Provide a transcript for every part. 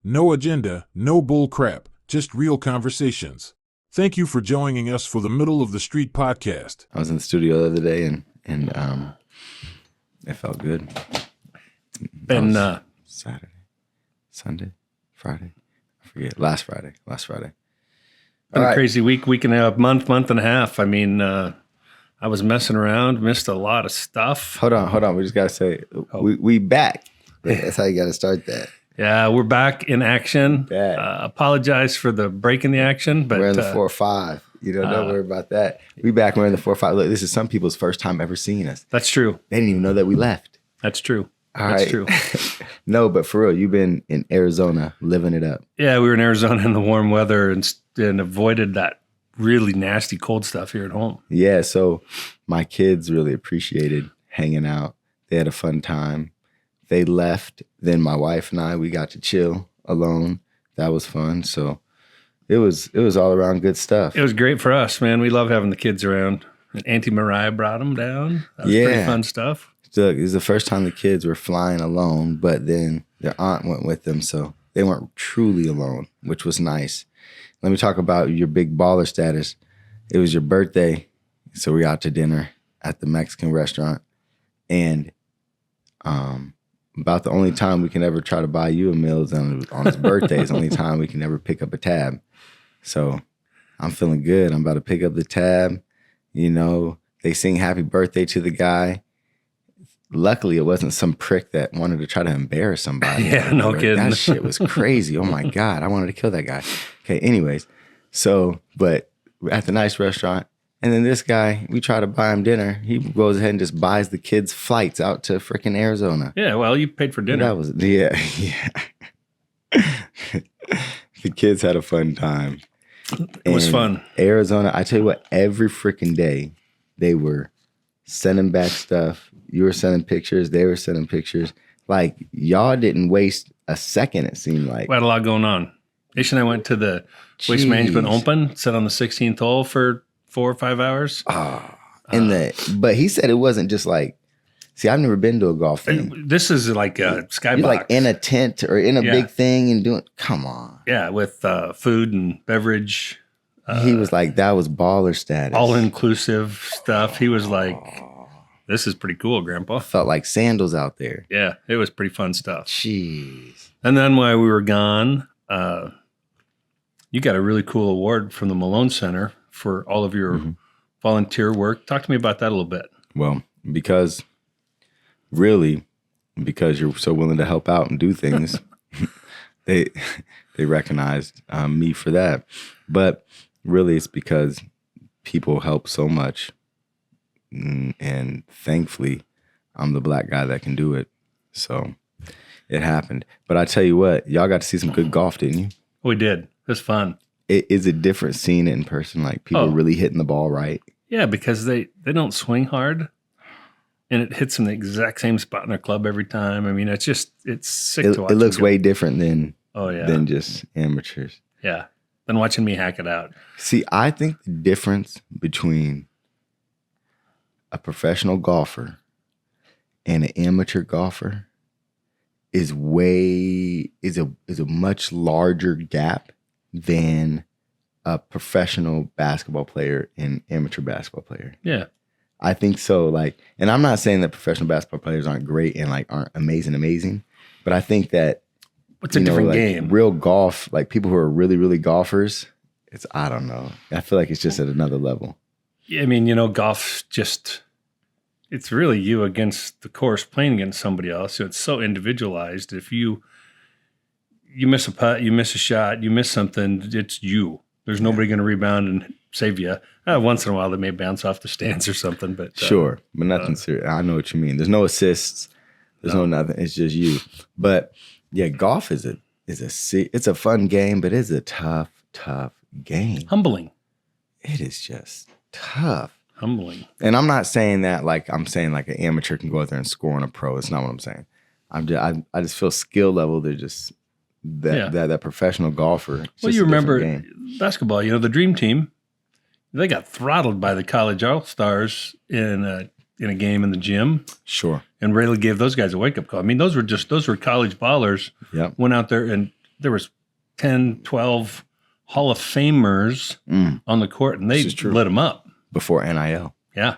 No agenda, no bull crap, just real conversations. Thank you for joining us for the Middle of the Street podcast. I was in the studio the other day and it felt good. And Saturday, Sunday, Friday. I forget. Last Friday. Been a crazy week and a month and a half. I mean, I was messing around, missed a lot of stuff. Hold on. We just gotta say we back. That's how you gotta start that. Yeah, we're back in action. Apologize for the break in the action, but we're in the 4-5. Don't worry about that. We back. We're in the 4-5. Look, this is some people's first time ever seeing us. That's true. They didn't even know that we left. That's true. That's true. No, but for real, you've been in Arizona living it up. Yeah, we were in Arizona in the warm weather and avoided that really nasty cold stuff here at home. Yeah, so my kids really appreciated hanging out. They had a fun time. They left. Then my wife and I, we got to chill alone. That was fun. So it was all around good stuff. It was great for us, man. We love having the kids around. And Auntie Mariah brought them down. That was pretty fun stuff. Look, it was the first time the kids were flying alone, but then their aunt went with them, so they weren't truly alone, which was nice. Let me talk about your big baller status. It was your birthday, so we out to dinner at the Mexican restaurant, and about the only time we can ever try to buy you a meal is on his birthday. It's the only time we can ever pick up a tab. So I'm feeling good. I'm about to pick up the tab. They sing happy birthday to the guy. Luckily, it wasn't some prick that wanted to try to embarrass somebody. Yeah, no kidding. That shit was crazy. Oh, my God. I wanted to kill that guy. Okay, anyways. So, but we're at the nice restaurant. And then this guy, we try to buy him dinner. He goes ahead and just buys the kids flights out to freaking Arizona. Yeah, well, you paid for dinner. That was, yeah. The kids had a fun time. It was fun. Arizona, I tell you what, every freaking day, they were sending back stuff. You were sending pictures. They were sending pictures. Like, y'all didn't waste a second, it seemed like. We had a lot going on. Ish and I went to the Waste Management Open, sat on the 16th hole for 4 or 5 hours. But he said it wasn't just like, see, I've never been to a golf thing. This is like a skybox. You're like in a tent or in a big thing and doing, come on. Yeah, with food and beverage. He was like, that was baller status. All-inclusive stuff. He was like, this is pretty cool, Grandpa. Felt like sandals out there. Yeah, it was pretty fun stuff. Jeez. And then while we were gone, you got a really cool award from the Malone Center for all of your volunteer work. Talk to me about that a little bit. Well, because you're so willing to help out and do things, they recognized me for that. But really, it's because people help so much. And thankfully, I'm the black guy that can do it. So it happened. But I tell you what, y'all got to see some good golf, didn't you? We did. It was fun. It is a different scene in person. Like, people really hitting the ball right. Yeah, because they don't swing hard. And it hits them the exact same spot in their club every time. I mean, it's sick to watch. It looks way different than just amateurs. Yeah, than watching me hack it out. See, I think the difference between a professional golfer and an amateur golfer is a much larger gap than a professional basketball player and amateur basketball player. Yeah. I think so. Like, and I'm not saying that professional basketball players aren't great and like aren't amazing, but I think that it's a different game. Real golf, like people who are really, really golfers, I don't know. I feel like it's just at another level. Yeah, I mean, golf it's really you against the course playing against somebody else. So it's so individualized. If you miss a putt, you miss a shot, you miss something, it's you. There's nobody going to rebound and save you. Once in a while, they may bounce off the stands or something, but sure, but nothing serious. I know what you mean. There's no assists. There's no nothing. It's just you. But yeah, golf it's a fun game, but it's a tough game. Humbling. It is just tough. Humbling. And I'm not saying that like I'm saying like an amateur can go out there and score on a pro. It's not what I'm saying. I just feel skill level. They're just that professional golfer. Well, you remember basketball, the dream team, they got throttled by the college all-stars in a game in the gym. Sure. And really gave those guys a wake-up call. I mean, those were college ballers. Yep. Went out there and there was 10, 12 Hall of Famers on the court, and they lit them up. Before NIL. Yeah.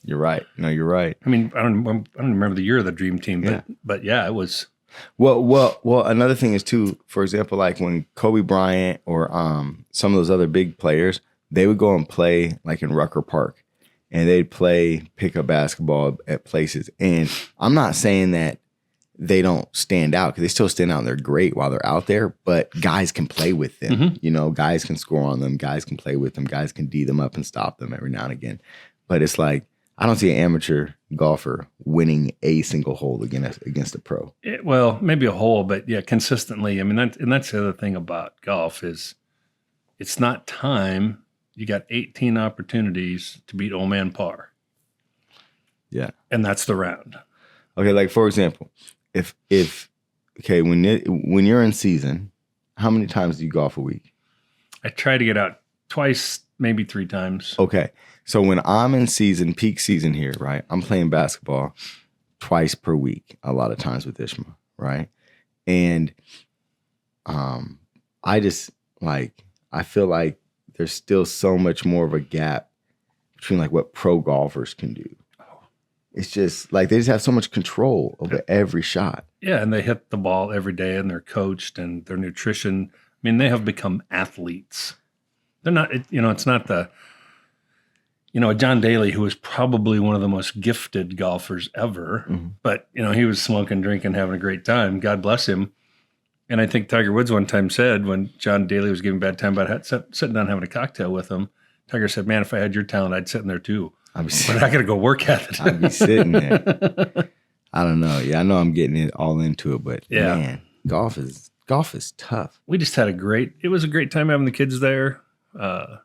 You're right. No, you're right. I mean, I don't remember the year of the Dream Team, but yeah, it was. Well, another thing is too, for example, like when Kobe Bryant or some of those other big players, they would go and play like in Rucker Park, and they'd play pickup basketball at places. And I'm not saying that they don't stand out, because they still stand out and they're great while they're out there, but guys can play with them. You know, guys can score on them, guys can play with them, guys can D them up and stop them every now and again. But it's like, I don't see an amateur golfer winning a single hole against a pro. Well, maybe a hole, but yeah, consistently. I mean, that's the other thing about golf is it's not time. You got 18 opportunities to beat old man par. Yeah. And that's the round. Okay, like for example, if when you're in season, how many times do you golf a week? I try to get out twice, maybe 3 times. Okay. So when I'm in season, peak season here, right? I'm playing basketball twice per week, a lot of times with Ishma, right? And I just like, I feel like there's still so much more of a gap between like what pro golfers can do. It's just like they just have so much control over every shot. Yeah, and they hit the ball every day, and they're coached, and their nutrition. I mean, they have become athletes. They're not, it's not the, John Daly, who was probably one of the most gifted golfers ever, but, he was smoking, drinking, having a great time. God bless him. And I think Tiger Woods one time said, when John Daly was giving bad time about sitting down having a cocktail with him, Tiger said, man, if I had your talent, I'd sit in there too. But I got to go work at it. I'd be sitting there. I don't know. Yeah, I know I'm getting it all into it, but man, golf is tough. We just had it was a great time having the kids there. I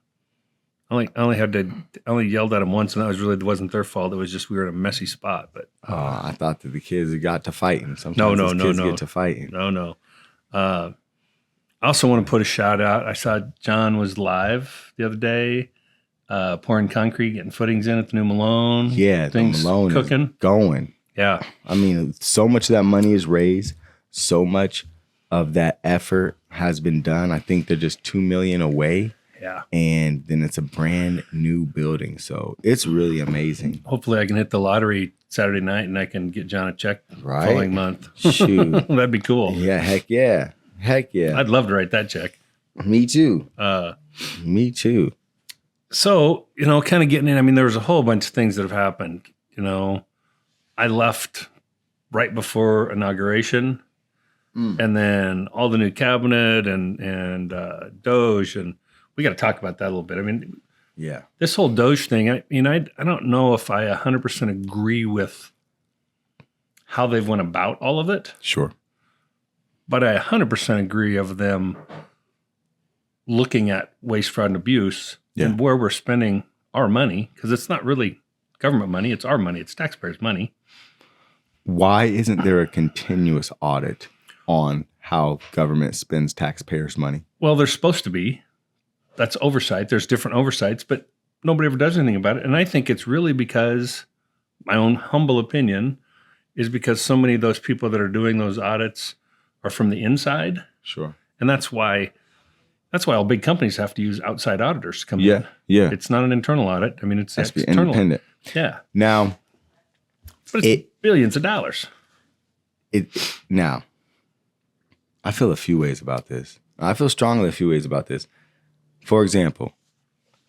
only yelled at them once, and that wasn't their fault. It was just we were in a messy spot. But I thought that the kids got to fighting. Sometimes kids get to fighting. No. I also want to put a shout out. I saw John was live the other day, pouring concrete, getting footings in at the new Malone. Yeah, things the Malone cooking, is going. Yeah, I mean, so much of that money is raised. So much of that effort has been done. I think they're just $2 million away. Yeah, and then it's a brand new building, so it's really amazing. Hopefully, I can hit the lottery Saturday night, and I can get John a check following month. Shoot, that'd be cool. Yeah, heck yeah. I'd love to write that check. Me too. Me too. So, kind of getting in, I mean, there was a whole bunch of things that have happened. I left right before inauguration, and then all the new cabinet and Doge, and we got to talk about that a little bit. I mean, yeah, this whole Doge thing, I don't know if I 100% agree with how they've went about all of it. Sure. But I 100% agree of them looking at waste, fraud, and abuse and where we're spending our money, because it's not really government money. It's our money. It's taxpayers' money. Why isn't there a continuous audit on how government spends taxpayers' money? Well, there's supposed to be. That's oversight. There's different oversights, but nobody ever does anything about it. And I think it's really because, my own humble opinion, is because so many of those people that are doing those audits are from the inside. Sure. And that's why all big companies have to use outside auditors to come in. Yeah. It's not an internal audit. I mean, it's has to be external. Independent. Yeah. Now, but it's billions of dollars. Now, I feel a few ways about this. I feel strongly a few ways about this. For example,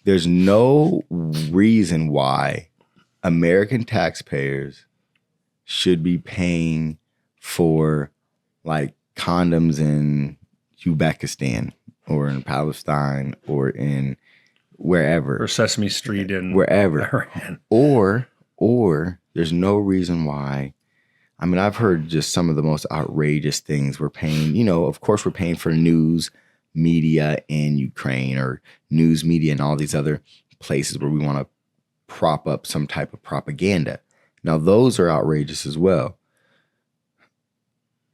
there's no reason why American taxpayers should be paying for like condoms in Uzbekistan or in Palestine or in wherever. Or Sesame Street in wherever. Or there's no reason why. I mean, I've heard just some of the most outrageous things we're paying. Of course, we're paying for news media in Ukraine or news media in all these other places where we want to prop up some type of propaganda. Now, those are outrageous as well.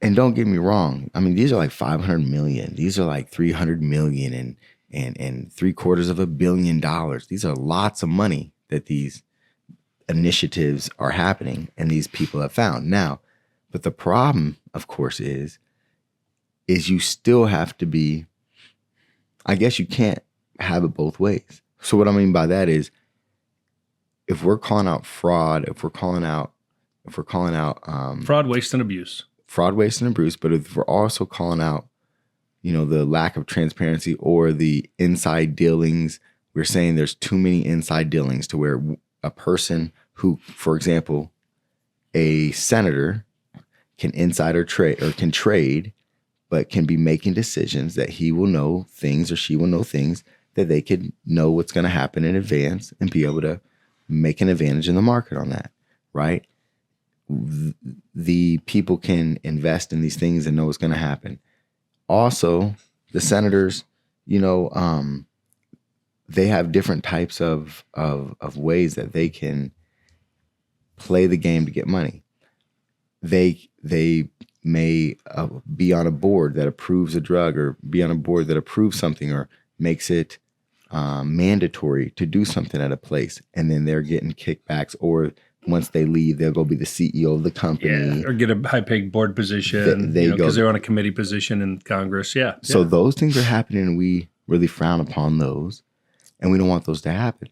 And don't get me wrong. I mean, these are like 500 million. These are like 300 million and $750 million. These are lots of money that these initiatives are happening and these people have found. Now, but the problem, of course, is is you still have to be, I guess you can't have it both ways. So what I mean by that is, if we're calling out fraud, if we're calling out Fraud, waste, and abuse. fraud, waste, and abuse, but if we're also calling out, the lack of transparency or the inside dealings, we're saying there's too many inside dealings to where a person who, for example, a senator can insider trade or can trade, but can be making decisions that he will know things or she will know things that they could know what's going to happen in advance and be able to make an advantage in the market on that, right? The people can invest in these things and know what's going to happen. Also, the senators, they have different types of ways that they can play the game to get money. They may be on a board that approves a drug, or be on a board that approves something, or makes it mandatory to do something at a place, and then they're getting kickbacks, or once they leave, they'll go be the CEO of the company. Yeah, or get a high-paid board position because they're on a committee position in Congress. Yeah. So those things are happening, and we really frown upon those, and we don't want those to happen.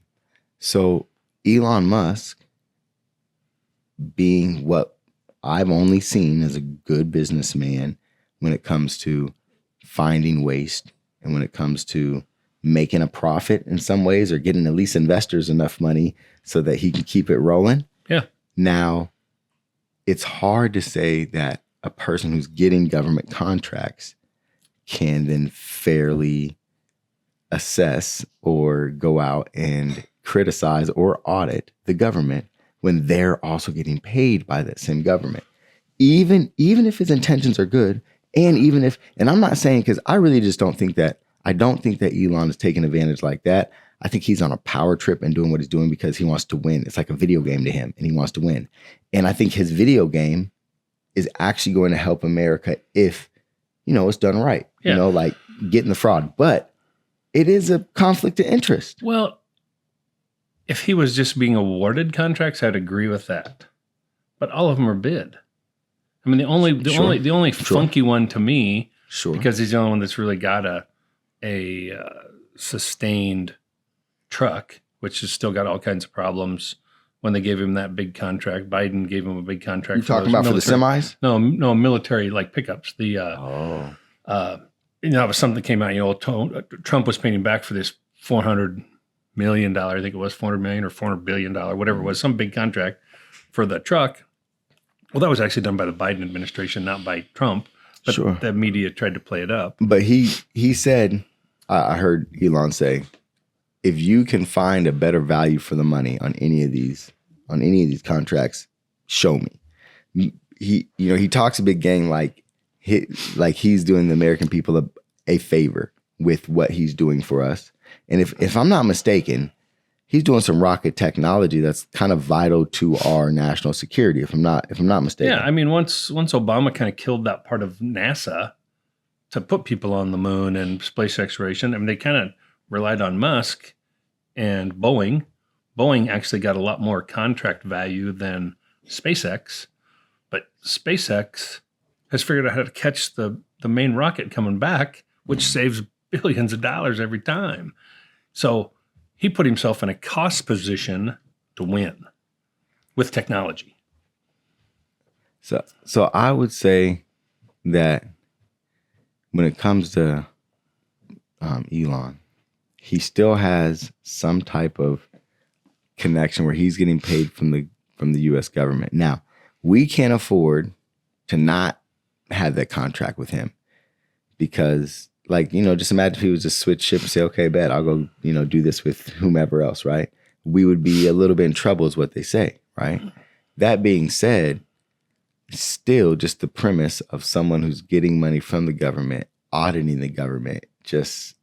So Elon Musk, being what I've only seen as a good businessman when it comes to finding waste and when it comes to making a profit in some ways, or getting at least investors enough money so that he can keep it rolling. Yeah. Now, it's hard to say that a person who's getting government contracts can then fairly assess or go out and criticize or audit the government when they're also getting paid by that same government. Even if his intentions are good, and I'm not saying, because I really just don't think that Elon is taking advantage like that. I think he's on a power trip and doing what he's doing because he wants to win. It's like a video game to him, and he wants to win. And I think his video game is actually going to help America if, it's done right, like getting the fraud. But it is a conflict of interest. Well, if he was just being awarded contracts, I'd agree with that. But all of them are bid. I mean, the only funky one to me, because he's the only one that's really got a sustained truck, which has still got all kinds of problems. When they gave him that big contract, Biden gave him a big contract. You talking about military, for the semis? No, military like pickups. That was something that came out. Trump was paying back for this $400 million. I think it was $400 million or $400 billion, whatever it was, some big contract for the truck. Well, that was actually done by the Biden administration, not by Trump. But the media tried to play it up. But he said, I heard Elon say, if you can find a better value for the money on any of these contracts, show me. He talks a big game like he's doing the American people a favor with what he's doing for us. And if I'm not mistaken, he's doing some rocket technology that's kind of vital to our national security. If I'm not mistaken. Yeah, I mean, once Obama kind of killed that part of NASA to put people on the moon and space exploration, I mean, they kind of relied on Musk and Boeing. Boeing actually got a lot more contract value than SpaceX, but SpaceX has figured out how to catch the main rocket coming back, which saves billions of dollars every time. So he put himself in a cost position to win with technology. So I would say that when it comes to Elon, he still has some type of connection where he's getting paid from the U.S. government. Now, we can't afford to not have that contract with him because, just imagine if he was just switch ship and say, okay, bet, I'll go, do this with whomever else, right? We would be a little bit in trouble is what they say, right? That being said, still just the premise of someone who's getting money from the government, auditing the government just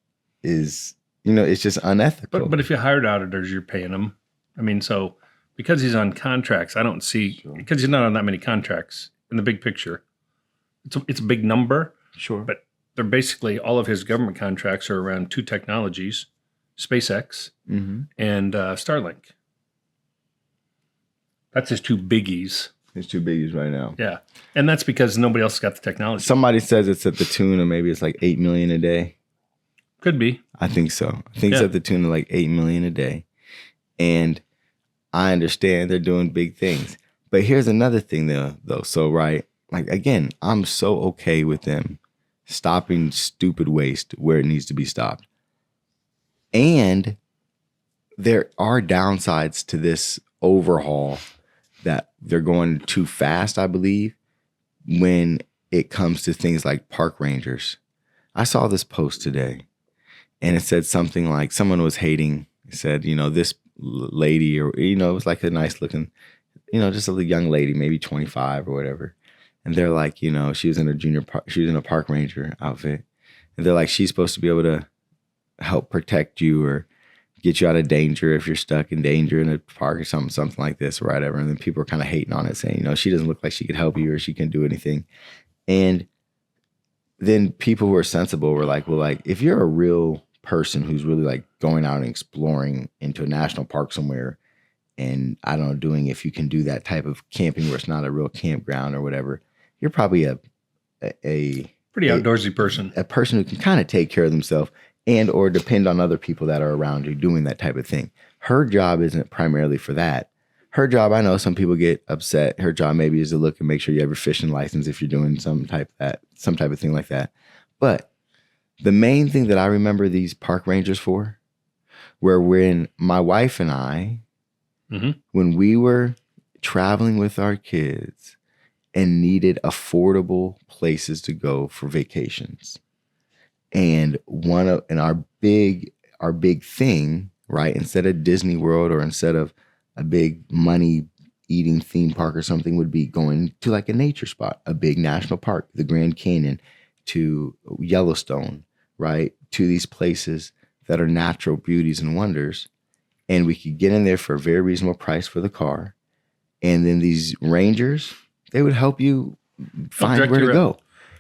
is, it's just unethical. But if you hired auditors, you're paying them. I mean, so because he's on contracts, I don't see, because he's not on that many contracts in the big picture. It's a big number. Sure. But they're basically, all of his government contracts are around two technologies, SpaceX and Starlink. That's his two biggies. It's too big use right now. Yeah. And that's because nobody else got the technology. Somebody says it's at the tune of maybe it's like 8 million a day. Could be. I think so. I think it's at the tune of like 8 million a day. And I understand they're doing big things. But here's another thing though. So, right, like, again, I'm so okay with them stopping stupid waste where it needs to be stopped. And there are downsides to this overhaul that they're going too fast, I believe, when it comes to things like park rangers. I saw this post today, and it said something like, someone was hating, said, this lady, or, it was like a nice looking, just a young lady, maybe 25 or whatever. And they're like, she was in a park ranger outfit. And they're like, she's supposed to be able to help protect you or get you out of danger if you're stuck in danger in a park or something like this or whatever. And then people are kind of hating on it, saying, she doesn't look like she could help you or she can do anything. And then people who are sensible were like, well, like, if you're a real person who's really like going out and exploring into a national park somewhere, and I don't know, doing, if you can do that type of camping where it's not a real campground or whatever, you're probably a pretty outdoorsy person. A person who can kind of take care of themselves and or depend on other people that are around you doing that type of thing. Her job isn't primarily for that. Her job, I know some people get upset. Her job maybe is to look and make sure you have your fishing license if you're doing some type of thing like that. But the main thing that I remember these park rangers for were when my wife and I, when we were traveling with our kids and needed affordable places to go for vacations. And our big thing, right, instead of Disney World or instead of a big money eating theme park or something, would be going to like a nature spot, a big national park, the Grand Canyon, to Yellowstone, right, to these places that are natural beauties and wonders. And we could get in there for a very reasonable price for the car. And then these rangers, they would help you find where to go.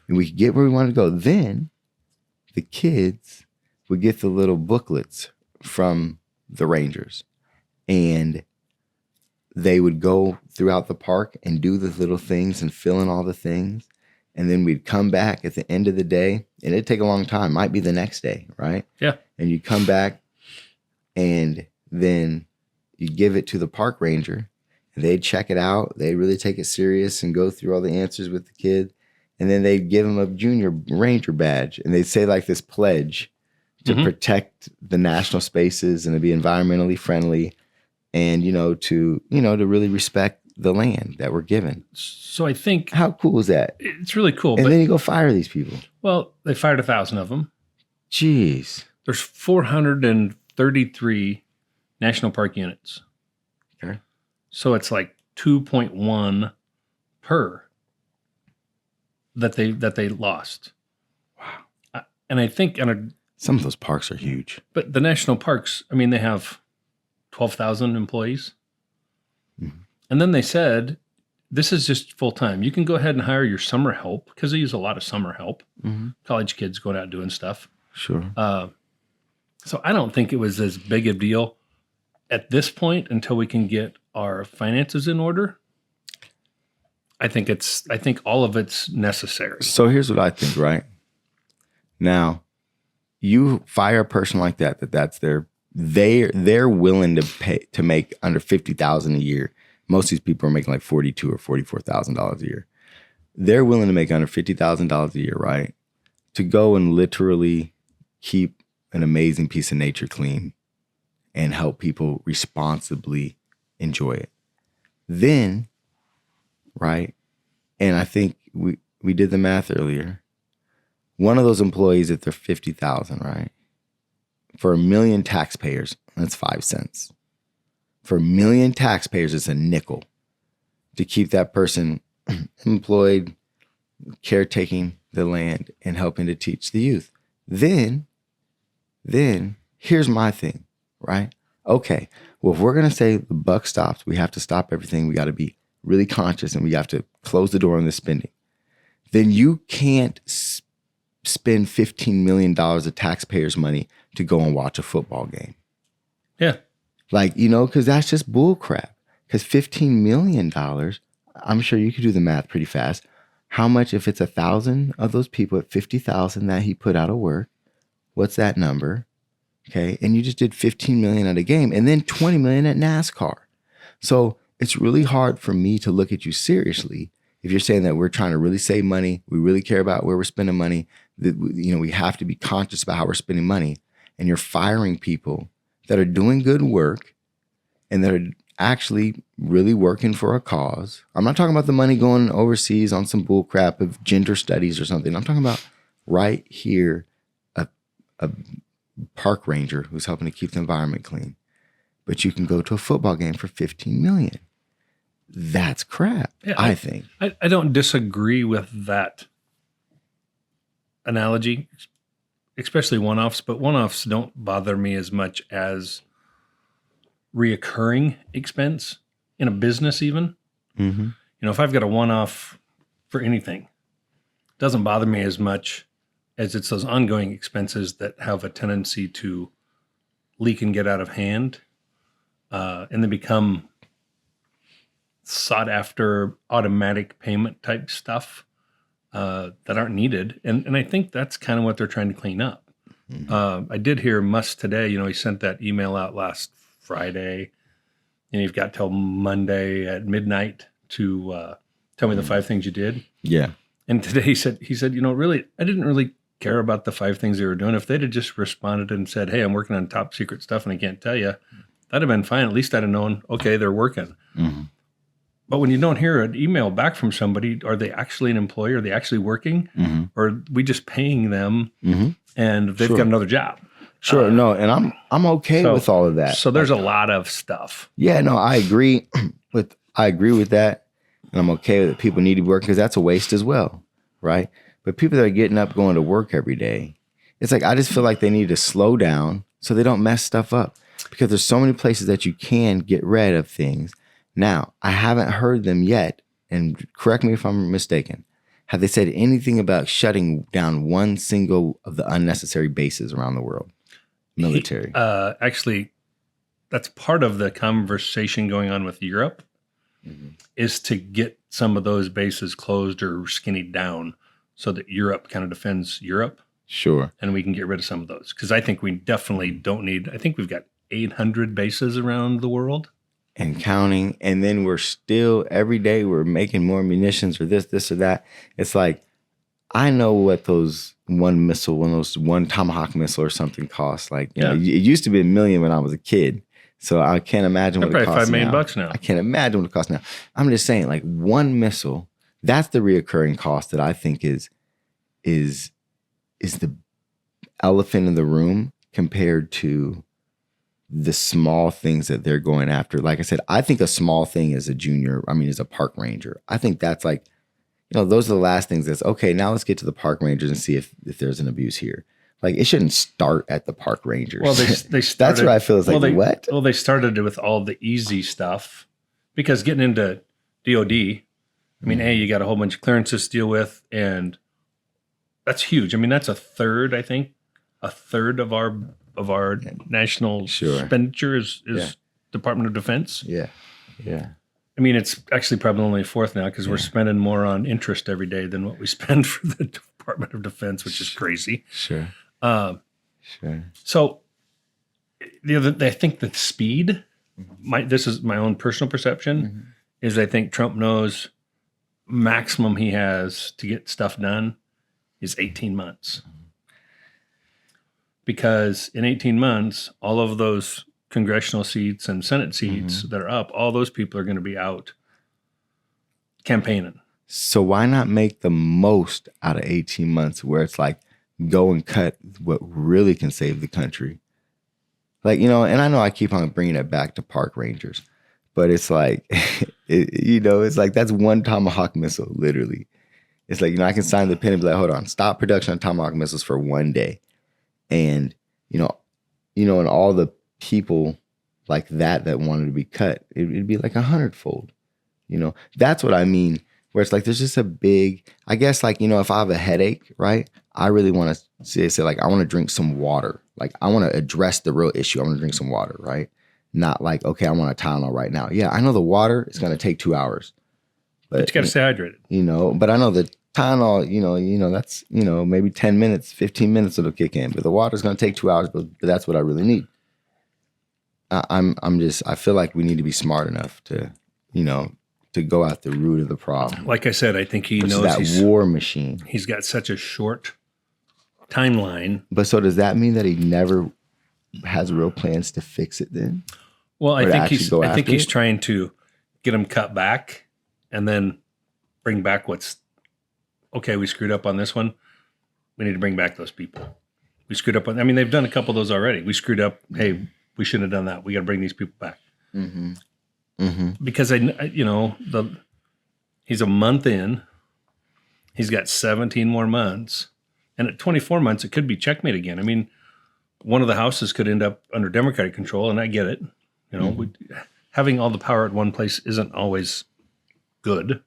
And we could get where we wanted to go. Then the kids would get the little booklets from the rangers. And they would go throughout the park and do the little things and fill in all the things. And then we'd come back at the end of the day. And it'd take a long time. Might be the next day, right? Yeah. And you'd come back and then you give it to the park ranger, and they'd check it out. They'd really take it serious and go through all the answers with the kid. And then they'd give him a junior ranger badge, and they'd say like this pledge to protect the national spaces and to be environmentally friendly and, to really respect the land that we're given. So I think, how cool is that? It's really cool. And then you go fire these people. Well, they fired 1,000 of them. Jeez. There's 433 national park units. Okay. So it's like 2.1 per that they lost. Wow. And I think some of those parks are huge. But the national parks, I mean, they have 12,000 employees. Mm-hmm. And then they said, this is just full time. You can go ahead and hire your summer help, because they use a lot of summer help. Mm-hmm. College kids going out doing stuff. Sure. So I don't think it was as big a deal at this point until we can get our finances in order. I think all of it's necessary. So here's what I think, right? Now, you fire a person like that's they're willing to pay to make under $50,000 a year. Most of these people are making like $42,000 or $44,000 a year. They're willing to make under $50,000 a year, right? To go and literally keep an amazing piece of nature clean and help people responsibly enjoy it. Then, right, and I think we did the math earlier. One of those employees, if they're $50,000, right, for 1 million taxpayers, that's 5 cents. For 1 million taxpayers, it's a nickel to keep that person employed, caretaking the land and helping to teach the youth. Then here's my thing, right? Okay, well, if we're going to say the buck stops, we have to stop everything. We got to be really conscious and we have to close the door on the spending. Then you can't spend $15 million of taxpayers' money to go and watch a football game. Yeah. Like, because that's just bull crap. Because $15 million, I'm sure you could do the math pretty fast. How much, if it's 1,000 of those people at 50,000 that he put out of work, what's that number? Okay. And you just did 15 million at a game and then 20 million at NASCAR. So it's really hard for me to look at you seriously if you're saying that we're trying to really save money, we really care about where we're spending money, that we have to be conscious about how we're spending money, and you're firing people that are doing good work and that are actually really working for a cause. I'm not talking about the money going overseas on some bull crap of gender studies or something. I'm talking about right here, a park ranger who's helping to keep the environment clean. But you can go to a football game for 15 million. That's crap, yeah, I think. I don't disagree with that analogy, especially one-offs, but one-offs don't bother me as much as reoccurring expense in a business even. Mm-hmm. If I've got a one-off for anything, it doesn't bother me as much as it's those ongoing expenses that have a tendency to leak and get out of hand, and they become sought after automatic payment type stuff that aren't needed. And I think that's kind of what they're trying to clean up. Mm-hmm. I did hear Musk today, he sent that email out last Friday, and you've got till Monday at midnight to tell me the 5 things you did. Yeah. And today he said, really, I didn't really care about the 5 things they were doing. If they'd have just responded and said, hey, I'm working on top secret stuff and I can't tell you, that'd have been fine. At least I'd have known, okay, they're working. Mm-hmm. But when you don't hear an email back from somebody, are they actually an employee? Are they actually working? Mm-hmm. Or are we just paying them and they've got another job? Sure. No, and I'm okay with all of that. So there's a lot of stuff. Yeah, no, I agree with that. And I'm okay with it. People need to work because that's a waste as well, right? But people that are getting up, going to work every day, it's like I just feel like they need to slow down so they don't mess stuff up. Because there's so many places that you can get rid of things. Now, I haven't heard them yet, and correct me if I'm mistaken. Have they said anything about shutting down one single of the unnecessary bases around the world? Military. Actually, that's part of the conversation going on with Europe, is to get some of those bases closed or skinnied down so that Europe kind of defends Europe. Sure. And we can get rid of some of those. Because I think we definitely don't need, I think we've got 800 bases around the world. And counting. And then we're still, every day we're making more munitions or this or that. It's like, I know what those one Tomahawk missile or something costs. Like, it used to be $1 million when I was a kid. So I can't imagine what it costs probably $5 million now. I can't imagine what it costs now. I'm just saying, like, one missile, that's the reoccurring cost that I think is the elephant in the room compared to the small things that they're going after. Like I said, I think a small thing is a park ranger. I think that's like, those are the last things that's, okay, now let's get to the park rangers and see if there's an abuse here. Like, it shouldn't start at the park rangers. Well, they started. That's what I feel is like, what? Well, they started with all the easy stuff because getting into DOD, you got a whole bunch of clearances to deal with, and that's huge. That's a third of our national expenditure is Department of Defense. Yeah. It's actually probably only a fourth now because we're spending more on interest every day than what we spend for the Department of Defense, which is crazy. Sure. So I think the speed, this is my own personal perception, is I think Trump knows maximum he has to get stuff done is 18 months. Because in 18 months, all of those congressional seats and Senate seats that are up, all those people are going to be out campaigning. So why not make the most out of 18 months where it's like, go and cut what really can save the country? Like, and I know I keep on bringing it back to park rangers, but it's like, it's like, that's one Tomahawk missile, literally. It's like, I can sign the pen and be like, hold on, stop production of Tomahawk missiles for one day. And, and all the people like that wanted to be cut, it'd be like 100-fold. That's what I mean. Where it's like, there's just a big, I guess, like, if I have a headache, right? I really want to say like, I want to drink some water. Like, I want to address the real issue. I want to drink some water, right? Not like, okay, I want a Tylenol right now. Yeah, I know the water is going to take 2 hours. But you got to stay hydrated. You know, but I know the Tylenol, that's, maybe 10 minutes, 15 minutes it'll kick in. But the water's going to take 2 hours, but that's what I really need. I feel like we need to be smart enough to, to go at the root of the problem. Like I said, I think he knows that war machine. He's got such a short timeline. But so does that mean that he never has real plans to fix it then? Well, I think he's trying to get them cut back and then bring back okay, we screwed up on this one. We need to bring back those people. We screwed up on, they've done a couple of those already. We screwed up. Hey, we shouldn't have done that. We got to bring these people back. Mm-hmm. Mm-hmm. Because he's a month in, he's got 17 more months. And at 24 months, it could be checkmate again. One of the houses could end up under Democratic control, and I get it. Having all the power at one place isn't always good.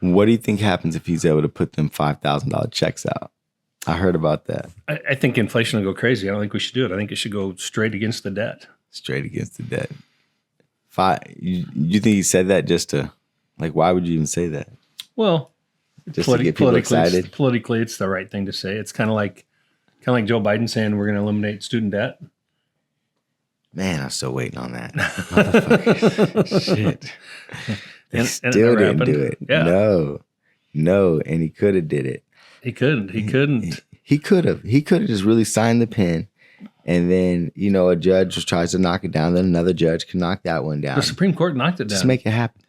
What do you think happens if he's able to put them $5,000 checks out? I heard about that. I think inflation will go crazy. I don't think we should do it. I think it should go straight against the debt. Straight against the debt. You think he said that just to, why would you even say that? Well, just to get people excited? Politically, it's the right thing to say. It's kind of like Joe Biden saying we're going to eliminate student debt. Man, I'm still waiting on that. Motherfuckers. Shit. They still didn't do it. Yeah. No. And he could have did it. He couldn't. He couldn't. He could have. He could have just really signed the pen. And then, a judge just tries to knock it down. Then another judge can knock that one down. The Supreme Court knocked it down. Just make it happen.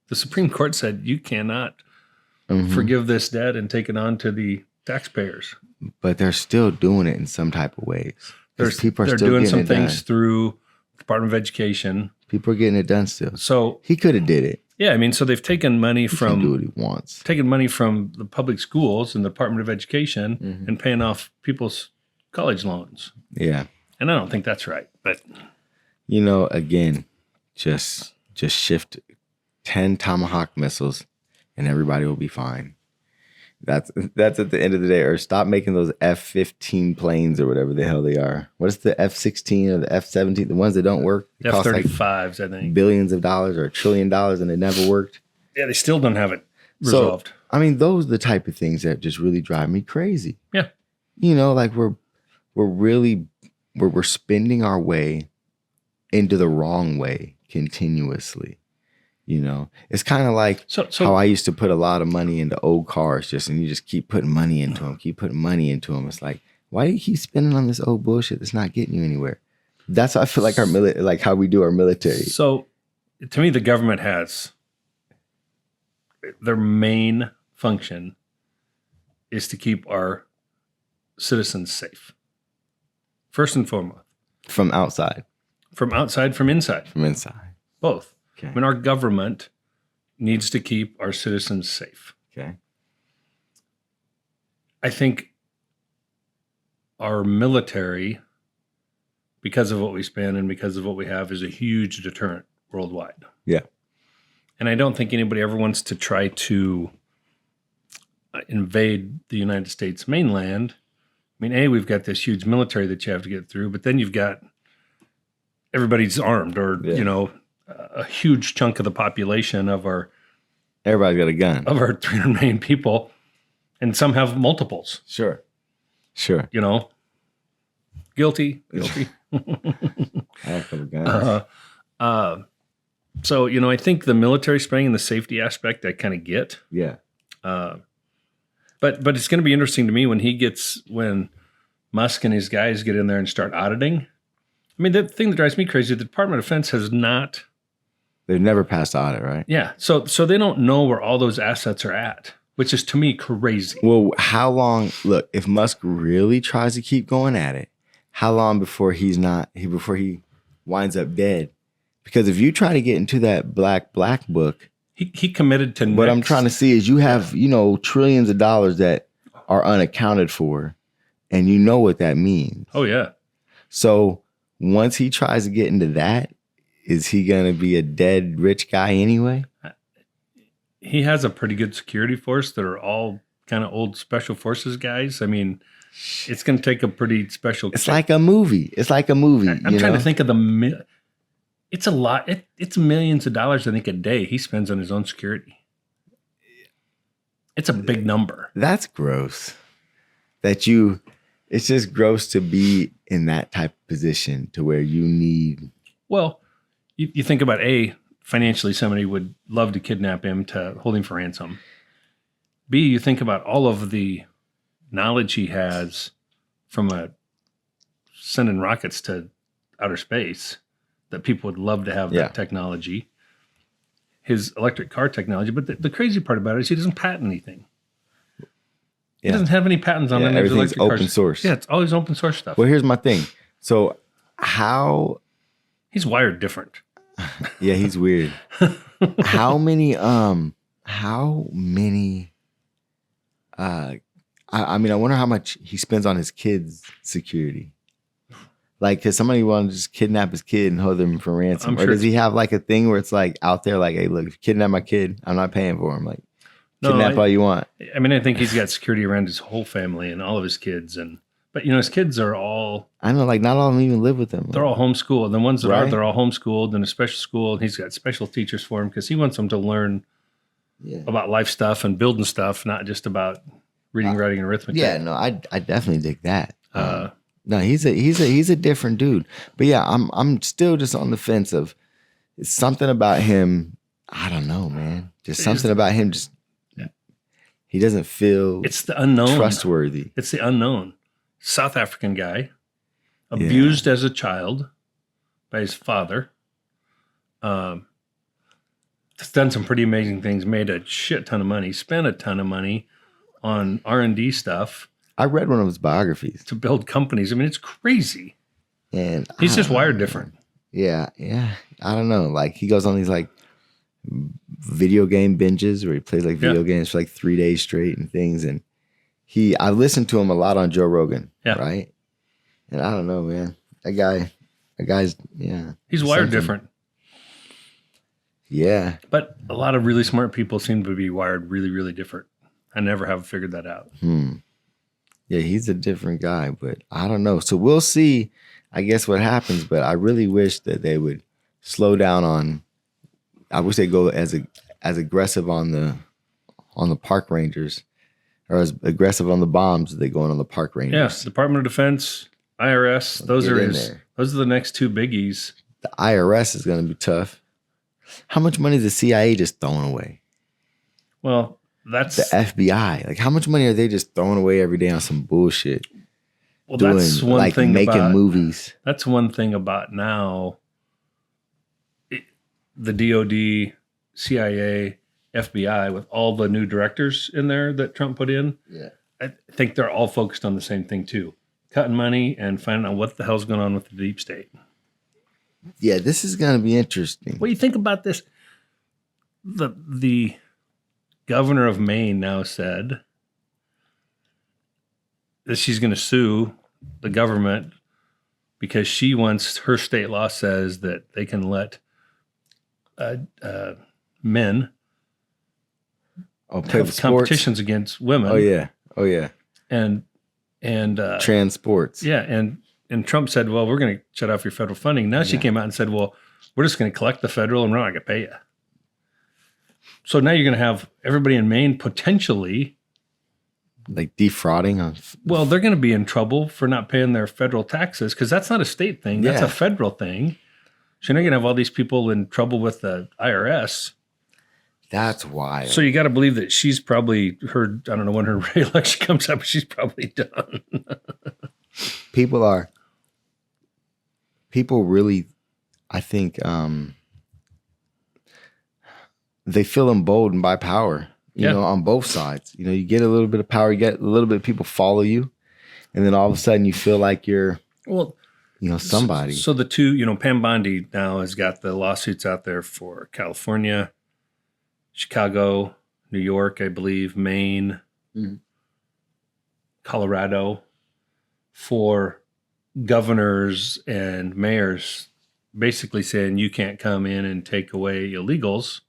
The Supreme Court said you cannot forgive this debt and take it on to the taxpayers. But they're still doing it in some type of ways. They're doing some things through the Department of Education. People are getting it done still. So he could have did it. Yeah, so they've taken money from do what he wants. Taken money from the public schools and the Department of Education and paying off people's college loans. Yeah. And I don't think that's right. But again, just shift 10 Tomahawk missiles and everybody will be fine. That's at the end of the day. Or stop making those F-15 planes or whatever the hell they are. What is the F-16 or the F-17? The ones that don't work? F-35s, I think. Billions of dollars or $1 trillion and it never worked. Yeah, they still don't have it resolved. So, those are the type of things that just really drive me crazy. Yeah. We're spending our way into the wrong way continuously. It's kind of like how I used to put a lot of money into old cars and you just keep putting money into them, It's like, why do you keep spending on this old bullshit that's not getting you anywhere? That's how I feel like how we do our military. So to me, the government has their main function is to keep our citizens safe. First and foremost. From outside. From outside, from inside. From inside. Both. Okay. Our government needs to keep our citizens safe. Okay. I think our military, because of what we spend and because of what we have, is a huge deterrent worldwide. Yeah. And I don't think anybody ever wants to try to invade the United States mainland. We've got this huge military that you have to get through, but then you've got everybody's armed or, a huge chunk of the population everybody's got a gun of our 300 million people, and some have multiples. Sure. Guilty. I have a couple guns. So I think the military spending and the safety aspect I kind of get. Yeah. But it's going to be interesting to me when Musk and his guys get in there and start auditing. The thing that drives me crazy, the Department of Defense has not. They've never passed audit, right? Yeah. So they don't know where all those assets are at, which is to me crazy. Well, how long? Look, if Musk really tries to keep going at it, how long before he winds up dead? Because if you try to get into that black book, he committed to. What I'm trying to see is you have trillions of dollars that are unaccounted for, and you know what that means. Oh yeah. So once he tries to get into that, is he going to be a dead rich guy anyway? He has a pretty good security force that are all kind of old special forces guys. It's going to take a pretty special. It's like a movie. I'm trying to think of It's a lot. It's millions of dollars, I think, a day he spends on his own security. It's a big number. That's gross. It's just gross to be in that type of position to where you need. Well, you think about financially, somebody would love to kidnap him to hold him for ransom. B, you think about all of the knowledge he has from sending rockets to outer space, that people would love to have that technology, his electric car technology. But the crazy part about it is he doesn't patent anything. He doesn't have any patents on any of his everything's electric open cars. source. Yeah, it's always open source stuff. Well, here's my thing. So how... He's wired different. Yeah, he's weird. How many I wonder how much he spends on his kids' security. Like, cause somebody want to just kidnap his kid and hold him for ransom, or does he have like a thing where it's like out there, like, hey, look, if you kidnap my kid, I'm not paying for him. Like, kidnap all you want. I mean, I think he's got security around his whole family and all of his kids, but his kids are all. I know, like, not all of them even live with him. They're all homeschooled. And the ones that are, they're all homeschooled in a special school, and he's got special teachers for him because he wants them to learn about life stuff and building stuff, not just about reading, writing, and arithmetic. Yeah, no, I definitely dig that. No, he's a different dude. But yeah, I'm still just on the fence of it's something about him. I don't know, man. Just something about him. Just he doesn't feel. It's the unknown. Trustworthy. It's the unknown. South African guy, abused as a child by his father. Has done some pretty amazing things. Made a shit ton of money. Spent a ton of money on R&D stuff. I read one of his biographies to build companies. I mean, it's crazy. And he's just wired different. Yeah. I don't know. Like, he goes on these like video game binges where he plays like video games for like 3 days straight and things. And I listened to him a lot on Joe Rogan. Yeah. Right. And I don't know, man. That guy's he's wired different. Yeah. But a lot of really smart people seem to be wired really, really different. I never have figured that out. Yeah, he's a different guy, but I don't know. So we'll see, I guess, what happens. But I really wish that they would slow down on. I wish they go as aggressive on the park rangers, or as aggressive on the bombs as they go on the park rangers. Yes, Department of Defense, IRS. Those are the next two biggies. The IRS is going to be tough. How much money is the CIA just throwing away? Well. That's the FBI. Like, how much money are they just throwing away every day on some bullshit? Well, that's one like thing making about, movies. That's one thing about now. The DOD, CIA, FBI, with all the new directors in there that Trump put in. Yeah, I think they're all focused on the same thing too: cutting money and finding out what the hell's going on with the deep state. Yeah, this is going to be interesting. Well, you think about this. The governor of Maine now said that she's going to sue the government because she wants, her state law says that they can let men play have competitions against women. Oh yeah. And trans sports. Yeah, and Trump said, well, we're going to shut off your federal funding. Now she came out and said, well, we're just going to collect the federal and we're not going to pay you. So now you're going to have everybody in Maine potentially like defrauding on. Well, they're going to be in trouble for not paying their federal taxes because that's not a state thing. That's a federal thing. So now you're going to have all these people in trouble with the IRS. That's wild. So you got to believe that she's probably I don't know when her re-election comes up, she's probably done. People really, I think, they feel emboldened by power, you know, on both sides. You know, you get a little bit of power, you get a little bit of people follow you, and then all of a sudden you feel like you're, somebody. So the two, Pam Bondi now has got the lawsuits out there for California, Chicago, New York, I believe, Maine, Colorado, for governors and mayors basically saying you can't come in and take away illegals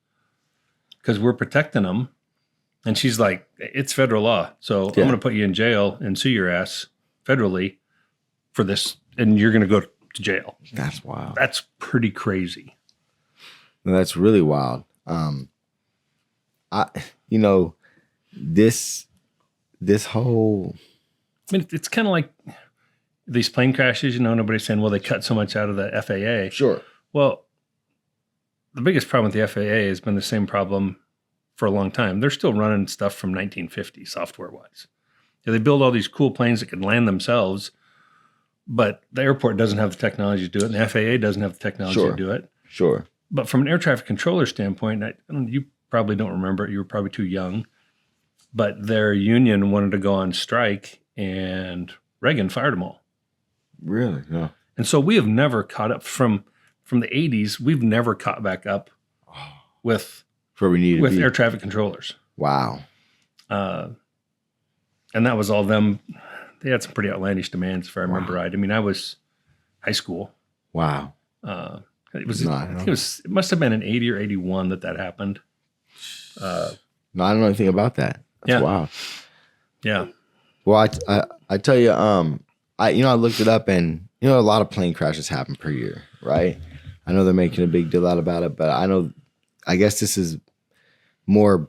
because we're protecting them. And she's like, it's federal law. So I'm going to put you in jail and sue your ass federally for this. And you're going to go to jail. That's wild. That's pretty crazy. No, that's really wild. This whole, I mean, it's kind of like these plane crashes. Nobody's saying, well, they cut so much out of the FAA. sure, Well, the biggest problem with the FAA has been the same problem for a long time. They're still running stuff from 1950 software-wise. They build all these cool planes that can land themselves, but the airport doesn't have the technology to do it, and the FAA doesn't have the technology to do it. sure. But from an air traffic controller standpoint, you probably don't remember it. You were probably too young. But their union wanted to go on strike, and Reagan fired them all. Really? No. And so we have never caught up from the 80s. We've never caught back up with Where we need to be. air traffic controllers. Wow. And that was all them. They had some pretty outlandish demands, if I remember right. I mean, I was high school. Wow. It was. No, I think it must have been in 80 or 81 that happened. No, I don't know anything about that. That's wild. Yeah. Well, I tell you, I looked it up, and a lot of plane crashes happen per year, right? I know they're making a big deal out about it, but I guess this is more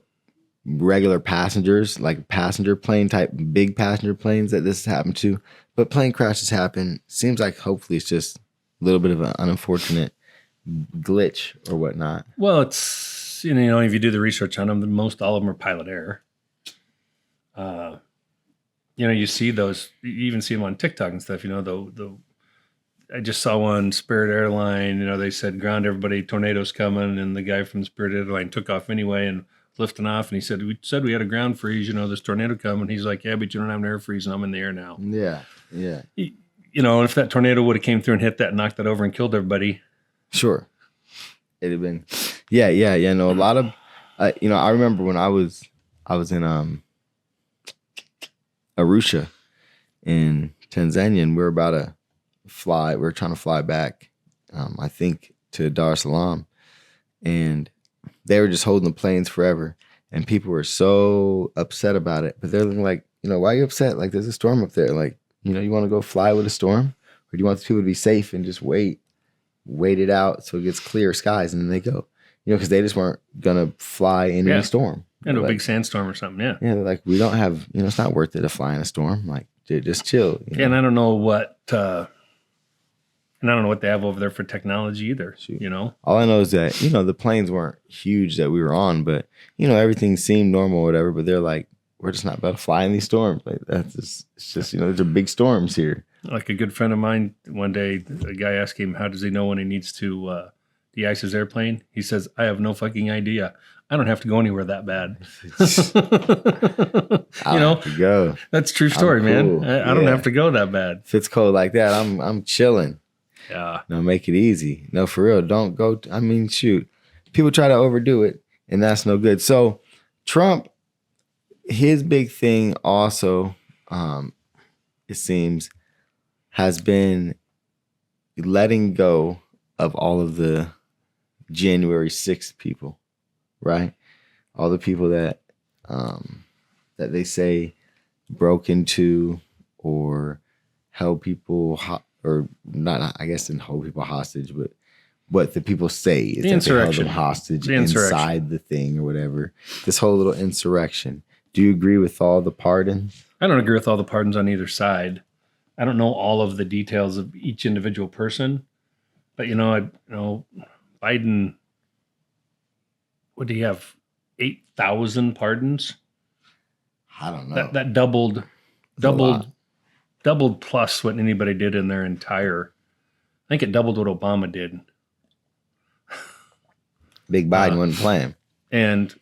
regular passengers, like passenger plane type, big passenger planes that this has happened to. But plane crashes happen. Seems like hopefully it's just a little bit of an unfortunate glitch or whatnot. Well, it's, if you do the research on them, most all of them are pilot error. You see those, you even see them on TikTok and stuff, I just saw one, Spirit Airline, they said, ground everybody, tornado's coming. And the guy from Spirit Airline took off anyway and lifting off. And he said, we had a ground freeze, this tornado coming. He's like, yeah, but you don't have an air freeze and I'm in the air now. Yeah. Yeah. If that tornado would have came through and hit that, knocked that over and killed everybody. Sure. It'd have been, yeah. No, a lot of, I remember when I was in, Arusha in Tanzania, and we were trying to fly back, I think to Dar es Salaam, and they were just holding the planes forever, and people were so upset about it. But they're looking like, why are you upset? Like, there's a storm up there. Like, you want to go fly with a storm, or do you want the people to be safe and just wait it out so it gets clear skies, and then they go, because they just weren't gonna fly in any storm. Into a big sandstorm or something, yeah. Yeah, they're like, we don't have, it's not worth it to fly in a storm. Like, dude, just chill. Yeah, and I don't know what they have over there for technology either. All I know is that, the planes weren't huge that we were on, but, everything seemed normal or whatever. But they're like, we're just not about to fly in these storms. Like, it's just, there's big storms here. Like a good friend of mine, one day, a guy asked him, how does he know when he needs to de-ice his airplane? He says, I have no fucking idea. I don't have to go anywhere that bad. Have to go. That's a true story, cool. Man. I don't have to go that bad. If it's cold like that, I'm chilling. Yeah. No, make it easy. No, for real. Don't go. Shoot. People try to overdo it, and that's no good. So Trump, his big thing also, it seems, has been letting go of all of the January 6th people. Right, all the people that they say broke into or held people or not. I guess didn't hold people hostage, but what the people say is that they held them hostage inside the thing or whatever. This whole little insurrection. Do you agree with all the pardons? I don't agree with all the pardons on either side. I don't know all of the details of each individual person, but Biden. What do you have? 8,000 pardons? I don't know. That doubled plus what anybody did in their entire. I think it doubled what Obama did. Big Biden wasn't playing. And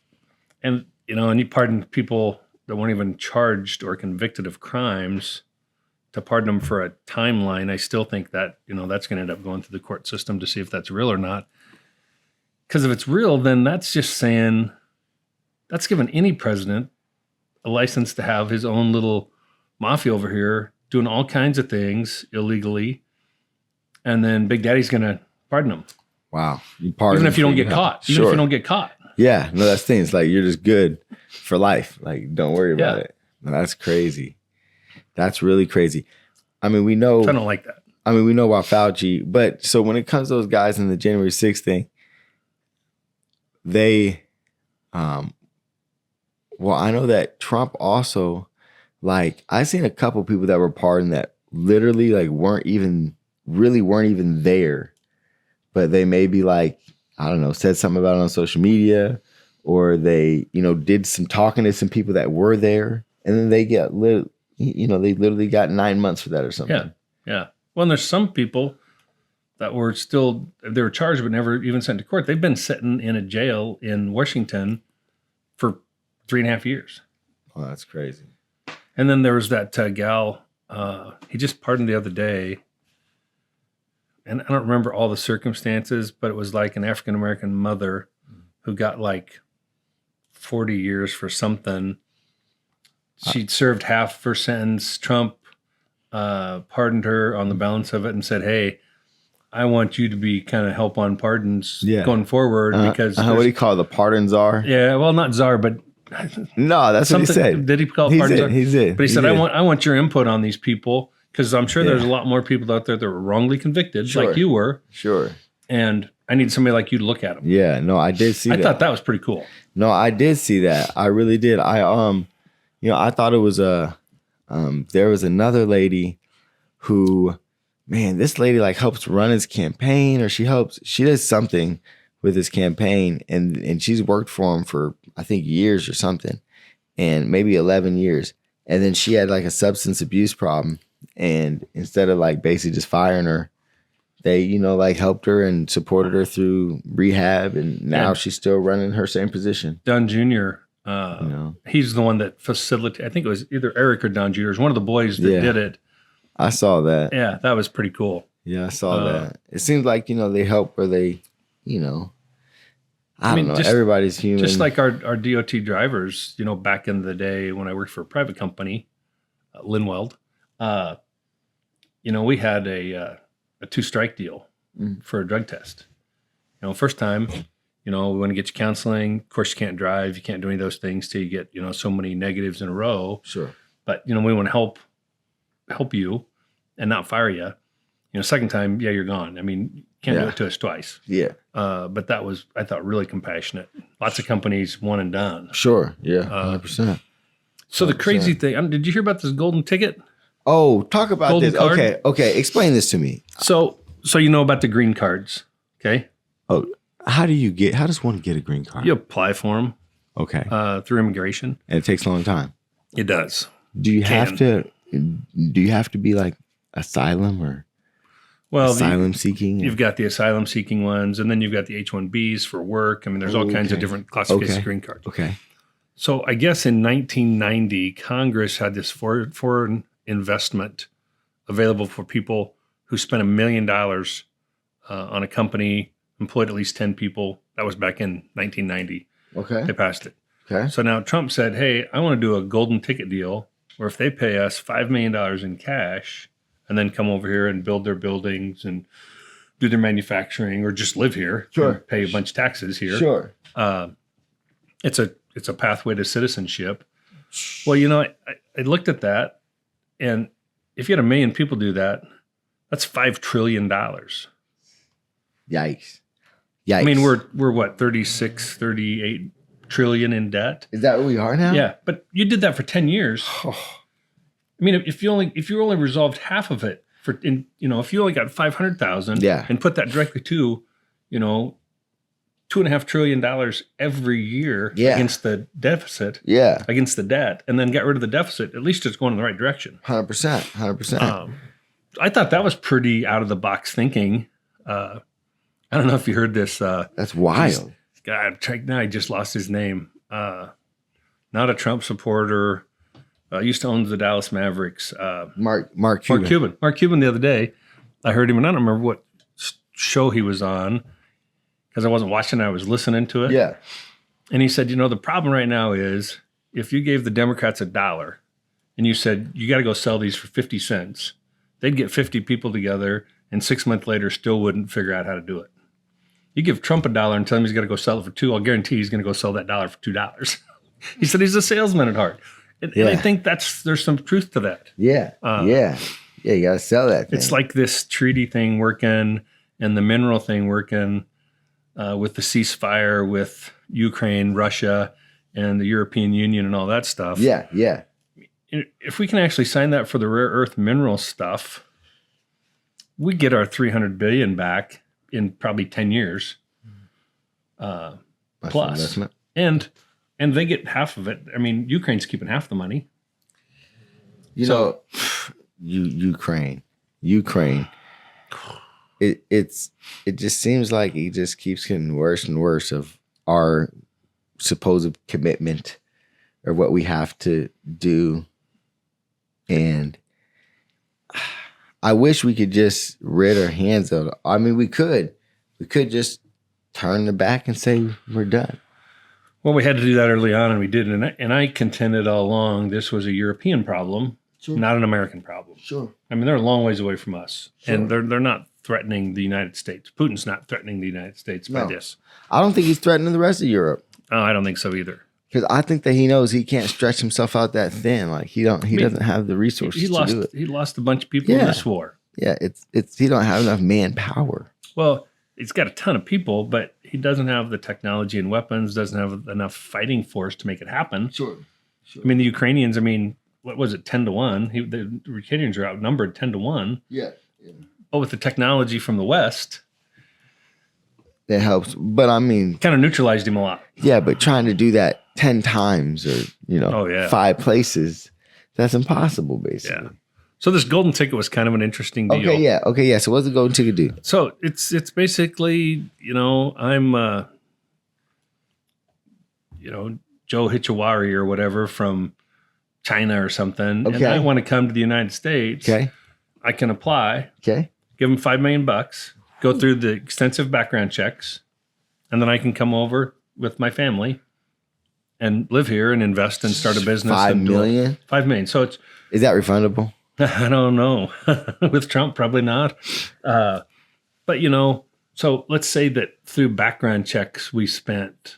you pardoned people that weren't even charged or convicted of crimes to pardon them for a timeline. I still think that that's going to end up going through the court system to see if that's real or not. Because if it's real, then that's just saying, that's giving any president a license to have his own little mafia over here doing all kinds of things illegally. And then Big Daddy's going to pardon them. Wow. Even if you don't get caught. Even if you don't get caught. Yeah. No, that's the thing. It's like, you're just good for life. Like, don't worry about it. No, that's crazy. That's really crazy. We know. I don't like that. I mean, we know about Fauci, but so when it comes to those guys in the January 6th thing, they, well, I know that Trump also, like, I seen a couple people that were pardoned that literally like weren't even there, but they maybe like, I don't know, said something about it on social media, or they, did some talking to some people that were there, and then they get they literally got 9 months for that or something. Yeah. Yeah. Well, and there's some people that were they were charged but never even sent to court. They've been sitting in a jail in Washington for 3.5 years. Oh, that's crazy. And then there was that gal, he just pardoned the other day. And I don't remember all the circumstances, but it was like an African-American mother who got like 40 years for something. She'd served half her sentence. Trump pardoned her on the balance of it and said, hey, I want you to be kind of help on pardons going forward because what do you call it? The pardon czar? Yeah, well, not czar, but no, that's what he said. Did he call it pardon czar? He did. But he said, I want your input on these people because I'm sure there's a lot more people out there that were wrongly convicted, like you were. Sure. And I need somebody like you to look at them. Yeah, no, I did see that. I thought that was pretty cool. No, I did see that. I really did. I thought it was there was another lady who, man, this lady like helps run his campaign, or she does something with his campaign, and she's worked for him for I think years or something, and maybe 11 years. And then she had like a substance abuse problem, and instead of like basically just firing her, they, like helped her and supported her through rehab, and now she's still running her same position. Don Jr., he's the one that facilitated, I think it was either Eric or Don Jr., it was one of the boys that did it. I saw that. Yeah, that was pretty cool. Yeah, I saw that. It seems like, they help where they, I don't know, everybody's human. Just like our DOT drivers, back in the day when I worked for a private company, Linweld, we had a 2-strike deal for a drug test. First time, we want to get you counseling. Of course, you can't drive. You can't do any of those things till you get, so many negatives in a row. Sure. But, we want to help you and not fire you. Second time, you're gone. I mean, you can't do it to us twice. Yeah. But that was, I thought, really compassionate. Lots of companies, one and done. Sure. Yeah. 100%. So the crazy thing, did you hear about this golden ticket? Oh, talk about golden this. Card? Okay. Explain this to me. So you know about the green cards, okay? Oh, how does one get a green card? You apply for them. Okay. Through immigration. And it takes a long time. It does. Do you have to be like asylum or asylum seeking? You've got the asylum seeking ones, and then you've got the H-1Bs for work. I mean, there's all kinds of different classifications of green cards. Okay. So I guess in 1990, Congress had this foreign investment available for people who spent $1 million on a company, employed at least 10 people. That was back in 1990. Okay. They passed it. Okay. So now Trump said, hey, I want to do a golden ticket deal where if they pay us $5 million in cash and then come over here and build their buildings and do their manufacturing or just live here, and pay a bunch of taxes here. Sure. It's a pathway to citizenship. Well, I looked at that, and if you had 1 million people do that, that's $5 trillion. Yikes. I mean, we're what, 36, 38 trillion in debt? Is that where we are now? Yeah, but you did that for 10 years. I mean, if you only resolved half of it if you only got 500,000 and put that directly to, $2.5 trillion every year against the deficit, against the debt, and then got rid of the deficit, at least it's going in the right direction. 100%. I thought that was pretty out of the box thinking. I don't know if you heard this. That's wild. Now I just lost his name. Not a Trump supporter. Used to own the Dallas Mavericks. Mark Cuban. Mark Cuban the other day. I heard him, and I don't remember what show he was on because I wasn't watching. I was listening to it. Yeah. And he said, the problem right now is if you gave the Democrats $1 and you said, you got to go sell these for 50 cents, they'd get 50 people together and 6 months later still wouldn't figure out how to do it. You give Trump $1 and tell him he's got to go sell it for $2, I'll guarantee he's going to go sell that $1 for $2. He said he's a salesman at heart. And I think there's some truth to that. Yeah. Yeah, you got to sell that thing. It's like this treaty thing working and the mineral thing working with the ceasefire with Ukraine, Russia, and the European Union and all that stuff. Yeah, yeah. If we can actually sign that for the rare earth mineral stuff, we get our $300 billion back in probably 10 years plus. And they get half of it. I mean, Ukraine's keeping half the money. Ukraine. It just seems like it just keeps getting worse and worse of our supposed commitment or what we have to do. And I wish we could just rid our hands of it. I mean, we could just turn the back and say we're done. Well, we had to do that early on, and we did. And I contended all along this was a European problem, not an American problem. Sure. I mean, they're a long ways away from us, Sure. and they're not threatening the United States. Putin's not threatening the United States by this. I don't think he's threatening the rest of Europe. Oh, I don't think so either. Because I think that he knows he can't stretch himself out that thin. Like he doesn't have the resources to do it. He lost a bunch of people in this war. Yeah, it's he don't have enough manpower. Well, he's got a ton of people, but he doesn't have the technology and weapons, doesn't have enough fighting force to make it happen. Sure. I mean, the Ukrainians, what was it, 10-1? The Ukrainians are outnumbered 10-1. Yeah. But with the technology from the West, that helps. But I mean, kind of neutralized him a lot. Yeah, but trying to do that 10 times or 5 places, that's impossible, basically. Yeah. So this golden ticket was kind of an interesting deal. Okay, yeah. So what's the golden ticket do? So it's basically, I'm Joe Hichawari or whatever from China or something, and I want to come to the United States. Okay. I can apply. Okay. Give them $5 million, go through the extensive background checks, and then I can come over with my family and live here and invest and start a business. $5 million? $5 million. So is that refundable? I don't know. With Trump, probably not. But so let's say that through background checks, we spent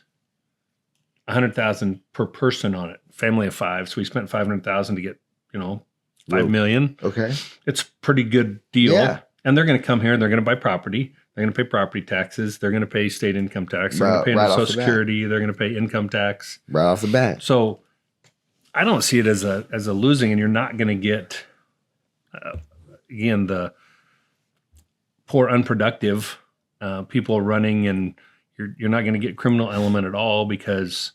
$100,000 per person on it. Family of 5, so we spent $500,000 to get $5 million. Okay, it's a pretty good deal. Yeah. And they're going to come here and they're going to buy property. They're going to pay property taxes. They're going to pay state income tax. They're going to pay Social Security. They're going to pay income tax right off the bat. So I don't see it as a losing, and you're not going to get again the poor, unproductive people running, and you're not going to get criminal element at all because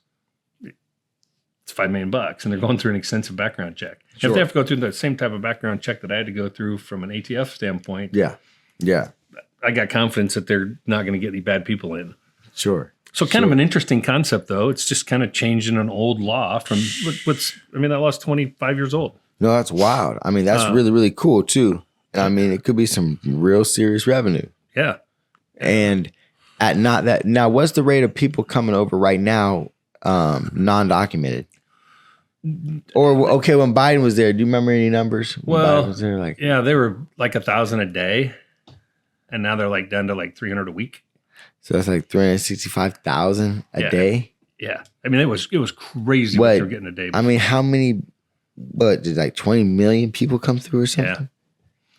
it's $5 million and they're going through an extensive background check. Sure. If they have to go through the same type of background check that I had to go through from an ATF standpoint, yeah, I got confidence that they're not going to get any bad people in. Sure. So kind of an interesting concept, though. It's just kind of changing an old law from that law's 25 years old. No, that's wild. I mean, that's really, really cool too. And I mean, it could be some real serious revenue. Yeah. And at not that now, what's the rate of people coming over right now, non-documented? Or okay, when Biden was there, do you remember any numbers? When Biden was there, they were like 1,000 a day, and now they're like down to like 300 a week. So that's like 365,000 a day. Yeah, I mean it was crazy what they're getting a day. I mean, how many? Did like 20 million people come through or something?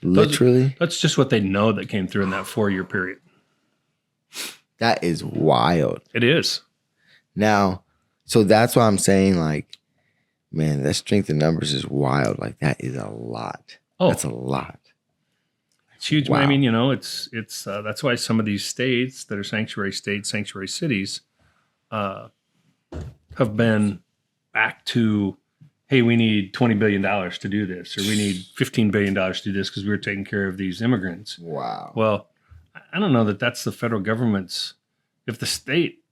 Yeah. Literally, that's just what they know that came through in that 4-year period. That is wild. It is. Now, so that's why I'm saying, like, man, that strength in numbers is wild. Like, that is a lot. Oh, that's a lot. It's huge. Wow. I mean, it's that's why some of these states that are sanctuary states, sanctuary cities, have been back to, hey, we need $20 billion to do this, or we need $15 billion to do this because we were taking care of these immigrants. Wow. Well, I don't know that that's the federal government's. If the state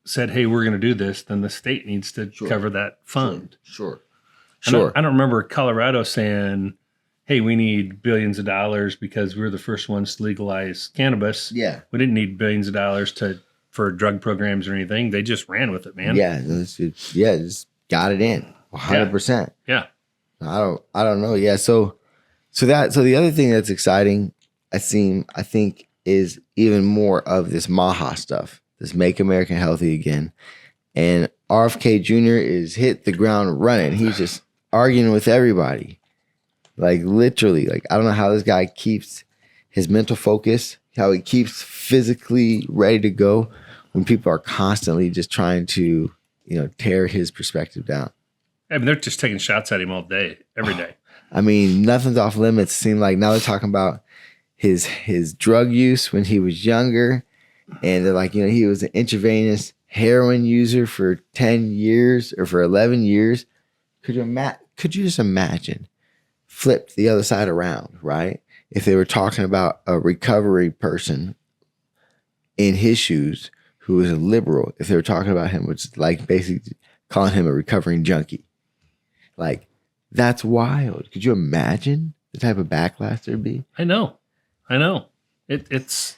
said, hey, we're going to do this, then the state needs to cover that fund. Sure. I don't remember Colorado saying, hey, we need billions of dollars because we're the first ones to legalize cannabis. Yeah. We didn't need billions of dollars for drug programs or anything. They just ran with it, man. Yeah. Just got it in 100%. Yeah. I don't know. Yeah. So the other thing that's exciting, I think is even more of this MAHA stuff, this Make America Healthy Again. And RFK Jr. is hit the ground running. He's just arguing with everybody. Like literally, like I don't know how this guy keeps his mental focus, how he keeps physically ready to go when people are constantly just trying to, tear his perspective down. I mean, they're just taking shots at him all day, every day. I mean, nothing's off limits. It seemed like now they're talking about his drug use when he was younger. And they're like, he was an intravenous heroin user for 10 years or for 11 years. Could you just imagine flipped the other side around, right? If they were talking about a recovery person in his shoes who was a liberal, if they were talking about him, which is like basically calling him a recovering junkie. Like, that's wild. Could you imagine the type of backlash there'd be? I know. It's,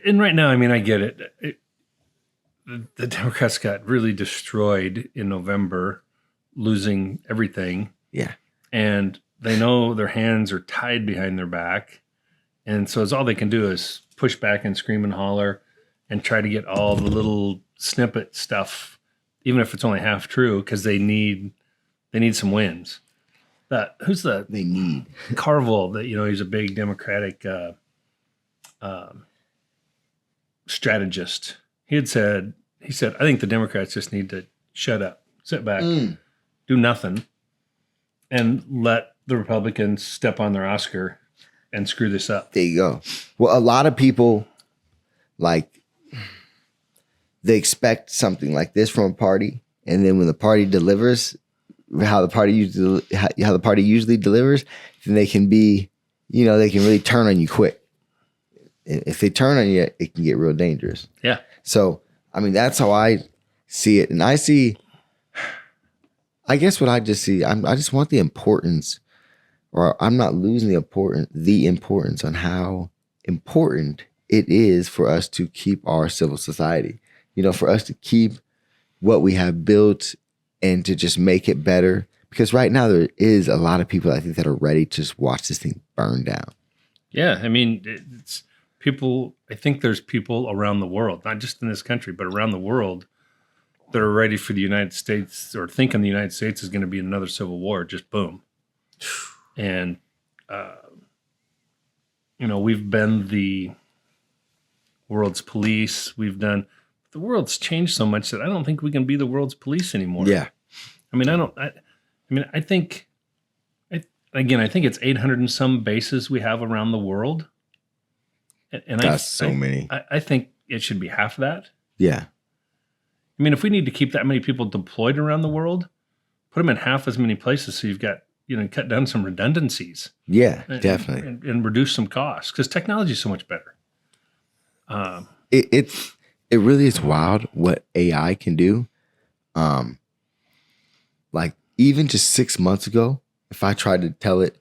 and right now, I mean, I get it. The Democrats got really destroyed in November, losing everything. Yeah. And they know their hands are tied behind their back. And so it's all they can do is push back and scream and holler and try to get all the little snippet stuff, even if it's only half true, because they need some wins. Who's the They need Carville? That he's a big Democratic strategist. He said, I think the Democrats just need to shut up, sit back, do nothing, and let the Republicans step on their Oscar and screw this up. There you go. Well, a lot of people, like, they expect something like this from a party, and then when the party delivers, how the party usually delivers, then they can be, they can really turn on you quick. If they turn on you, it can get real dangerous. Yeah. So, I mean, that's how I see it. And I guess what I just see, I just want the importance, or I'm not losing the importance on how important it is for us to keep our civil society. For us to keep what we have built and to just make it better. Because right now there is a lot of people, I think, that are ready to just watch this thing burn down. Yeah. I mean, it's people, I think there's people around the world, not just in this country, but around the world that are ready for the United States, or thinking the United States is going to be in another civil war, just boom. And, we've been the world's police. The world's changed so much that I don't think we can be the world's police anymore. Yeah. I mean, I think it's 800 and some bases we have around the world. And that's so many. I think it should be half that. Yeah. I mean, if we need to keep that many people deployed around the world, put them in half as many places so you've got, cut down some redundancies. Yeah, definitely. And reduce some costs, because technology is so much better. It really is wild what AI can do. Like even just 6 months ago, if I tried to tell it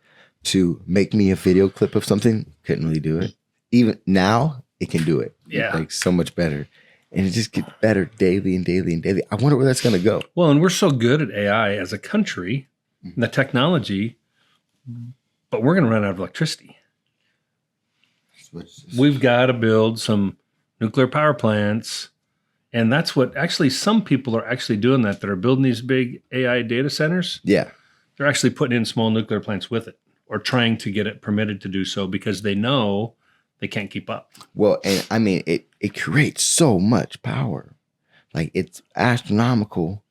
to make me a video clip of something, couldn't really do it. Even now, it can do it. Yeah. Like so much better. And it just gets better daily and daily and daily. I wonder where that's going to go. Well, and we're so good at AI as a country, and the technology, but we're going to run out of electricity. We've got to build some nuclear power plants. And that's what actually some people are actually doing that are building these big AI data centers. Yeah. They're actually putting in small nuclear plants with it, or trying to get it permitted to do so, because they know they can't keep up. Well, and I mean, it creates so much power. Like it's astronomical,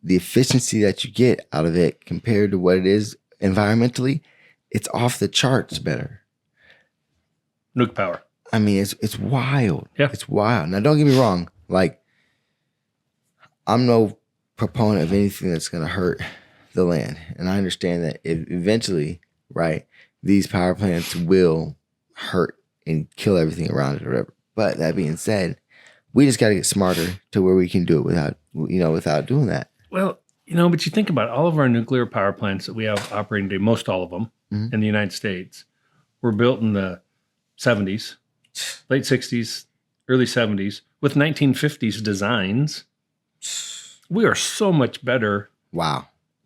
the efficiency that you get out of it compared to what it is environmentally. It's off the charts better. Nuke power. I mean, it's wild. Yeah. It's wild. Now, don't get me wrong. Like, I'm no proponent of anything that's going to hurt the land. And I understand that eventually, right, these power plants will hurt and kill everything around it or whatever. But that being said, we just got to get smarter to where we can do it without doing that. Well, but you think about all of our nuclear power plants that we have operating today, most all of them in the United States, were built in the 70s, late 60s, early 70s, with 1950s designs. We are so much better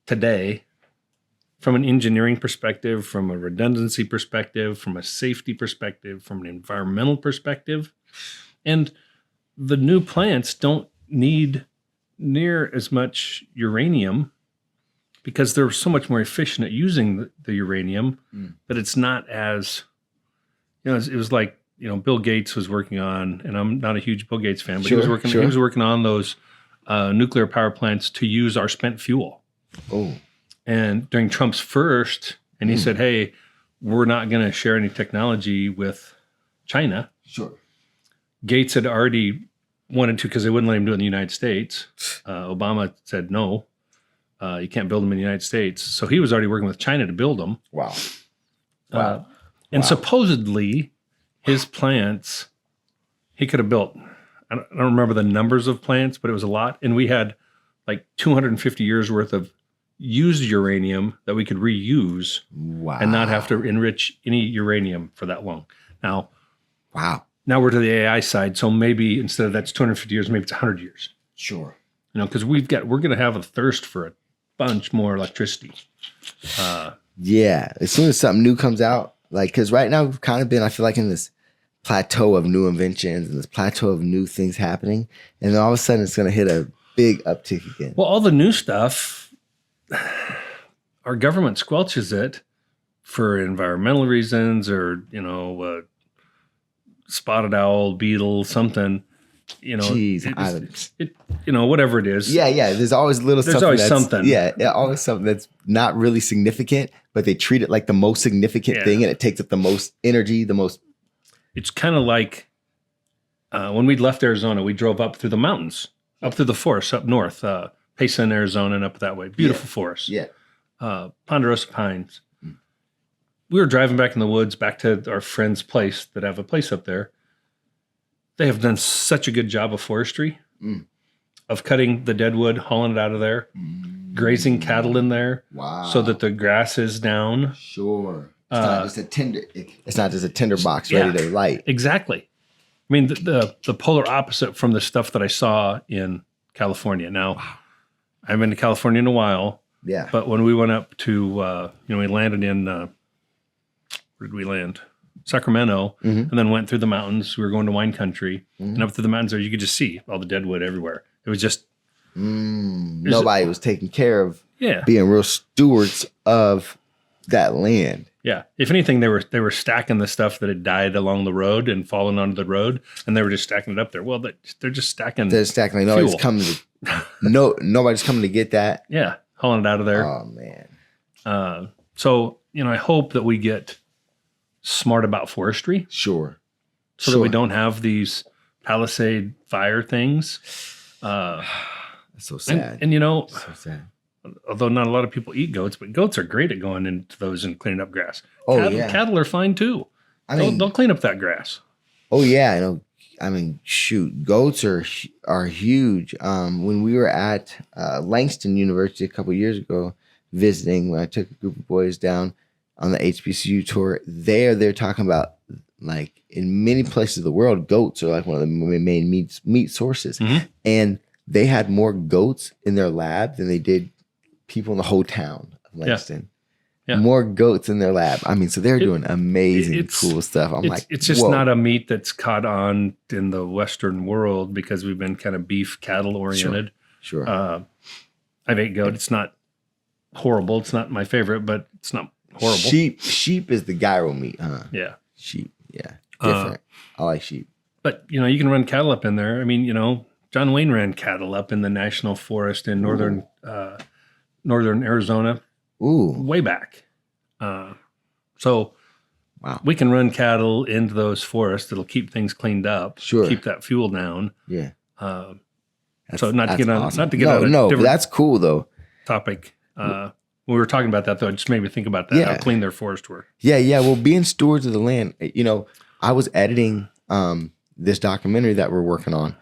today from an engineering perspective, from a redundancy perspective, from a safety perspective, from an environmental perspective. And the new plants don't need near as much uranium because they're so much more efficient at using the uranium that it's not as, it was like, Bill Gates was working on, and I'm not a huge Bill Gates fan, but he was working on those nuclear power plants to use our spent fuel. Oh. And during Trump's first, and he said, hey, we're not going to share any technology with China. Sure. Gates had already wanted to, because they wouldn't let him do it in the United States. Obama said, no, you can't build them in the United States. So he was already working with China to build them. Wow. And supposedly his plants, he could have built, I don't remember the numbers of plants, but it was a lot. And we had like 250 years worth of used uranium that we could reuse and not have to enrich any uranium for that long. Now, now we're to the AI side. So maybe instead of that's 250 years, maybe it's 100 years. Sure. Because we're going to have a thirst for a bunch more electricity. Yeah. As soon as something new comes out, like, because right now we've kind of been, I feel like, in this plateau of new inventions and this plateau of new things happening. And then all of a sudden it's going to hit a big uptick again. Well, all the new stuff, our government squelches it for environmental reasons or, spotted owl, beetle, something, whatever it is. Yeah. There's always something. Yeah, always something that's not really significant, but they treat it like the most significant thing, and it takes up the most energy, the most. It's kind of like when we left Arizona, we drove up through the mountains, up through the forest, up north, Payson, Arizona, and up that way. Beautiful forest. Yeah. Ponderosa pines. We were driving back in the woods, back to our friend's place that have a place up there. They have done such a good job of forestry, of cutting the dead wood, hauling it out of there, grazing cattle in there, so that the grass is down. Sure, it's not just a tinder. It's not just a tinder box ready to light. Exactly. I mean, the polar opposite from the stuff that I saw in California. Now, I haven't been to California in a while. Yeah, but when we went up to, we landed in. Where did we land? Sacramento, and then went through the mountains. We were going to wine country, and up through the mountains there, you could just see all the dead wood everywhere. It was just nobody was taking care of being real stewards of that land. Yeah, if anything, they were stacking the stuff that had died along the road and fallen onto the road, and they were just stacking it up there. Well, they're just stacking. They're stacking. Like nobody's coming. Nobody's coming to get that. Yeah, hauling it out of there. Oh man. So I hope that we get smart about forestry. Sure. So that we don't have these Palisade fire things. That's so sad. And so sad. Although not a lot of people eat goats, but goats are great at going into those and cleaning up grass. Cattle are fine too. They'll clean up that grass. Oh yeah, I know. I mean, shoot, goats are huge. When we were at Langston University a couple years ago visiting, when I took a group of boys down on the HBCU tour, they're talking about, like, in many places of the world, goats are like one of the main meat sources. And they had more goats in their lab than they did people in the whole town of Langston. Yeah. More goats in their lab. I mean, so they're doing amazing, cool stuff. It's just not a meat that's caught on in the Western world because we've been kind of beef cattle oriented. Sure. I've ate goat. It's not horrible. It's not my favorite, but it's not horrible. Sheep is the gyro meat, huh? Yeah. Sheep. Yeah. Different. I like sheep. But, you can run cattle up in there. I mean, John Wayne ran cattle up in the national forest in northern Arizona. Way back. So we can run cattle into those forests. It'll keep things cleaned up. Sure. Keep that fuel down. Yeah. So not to get on but that's cool though. Topic. We were talking about that though. It just made me think about that. How clean their forests were. Yeah. Well, being stewards of the land, I was editing this documentary that we're working on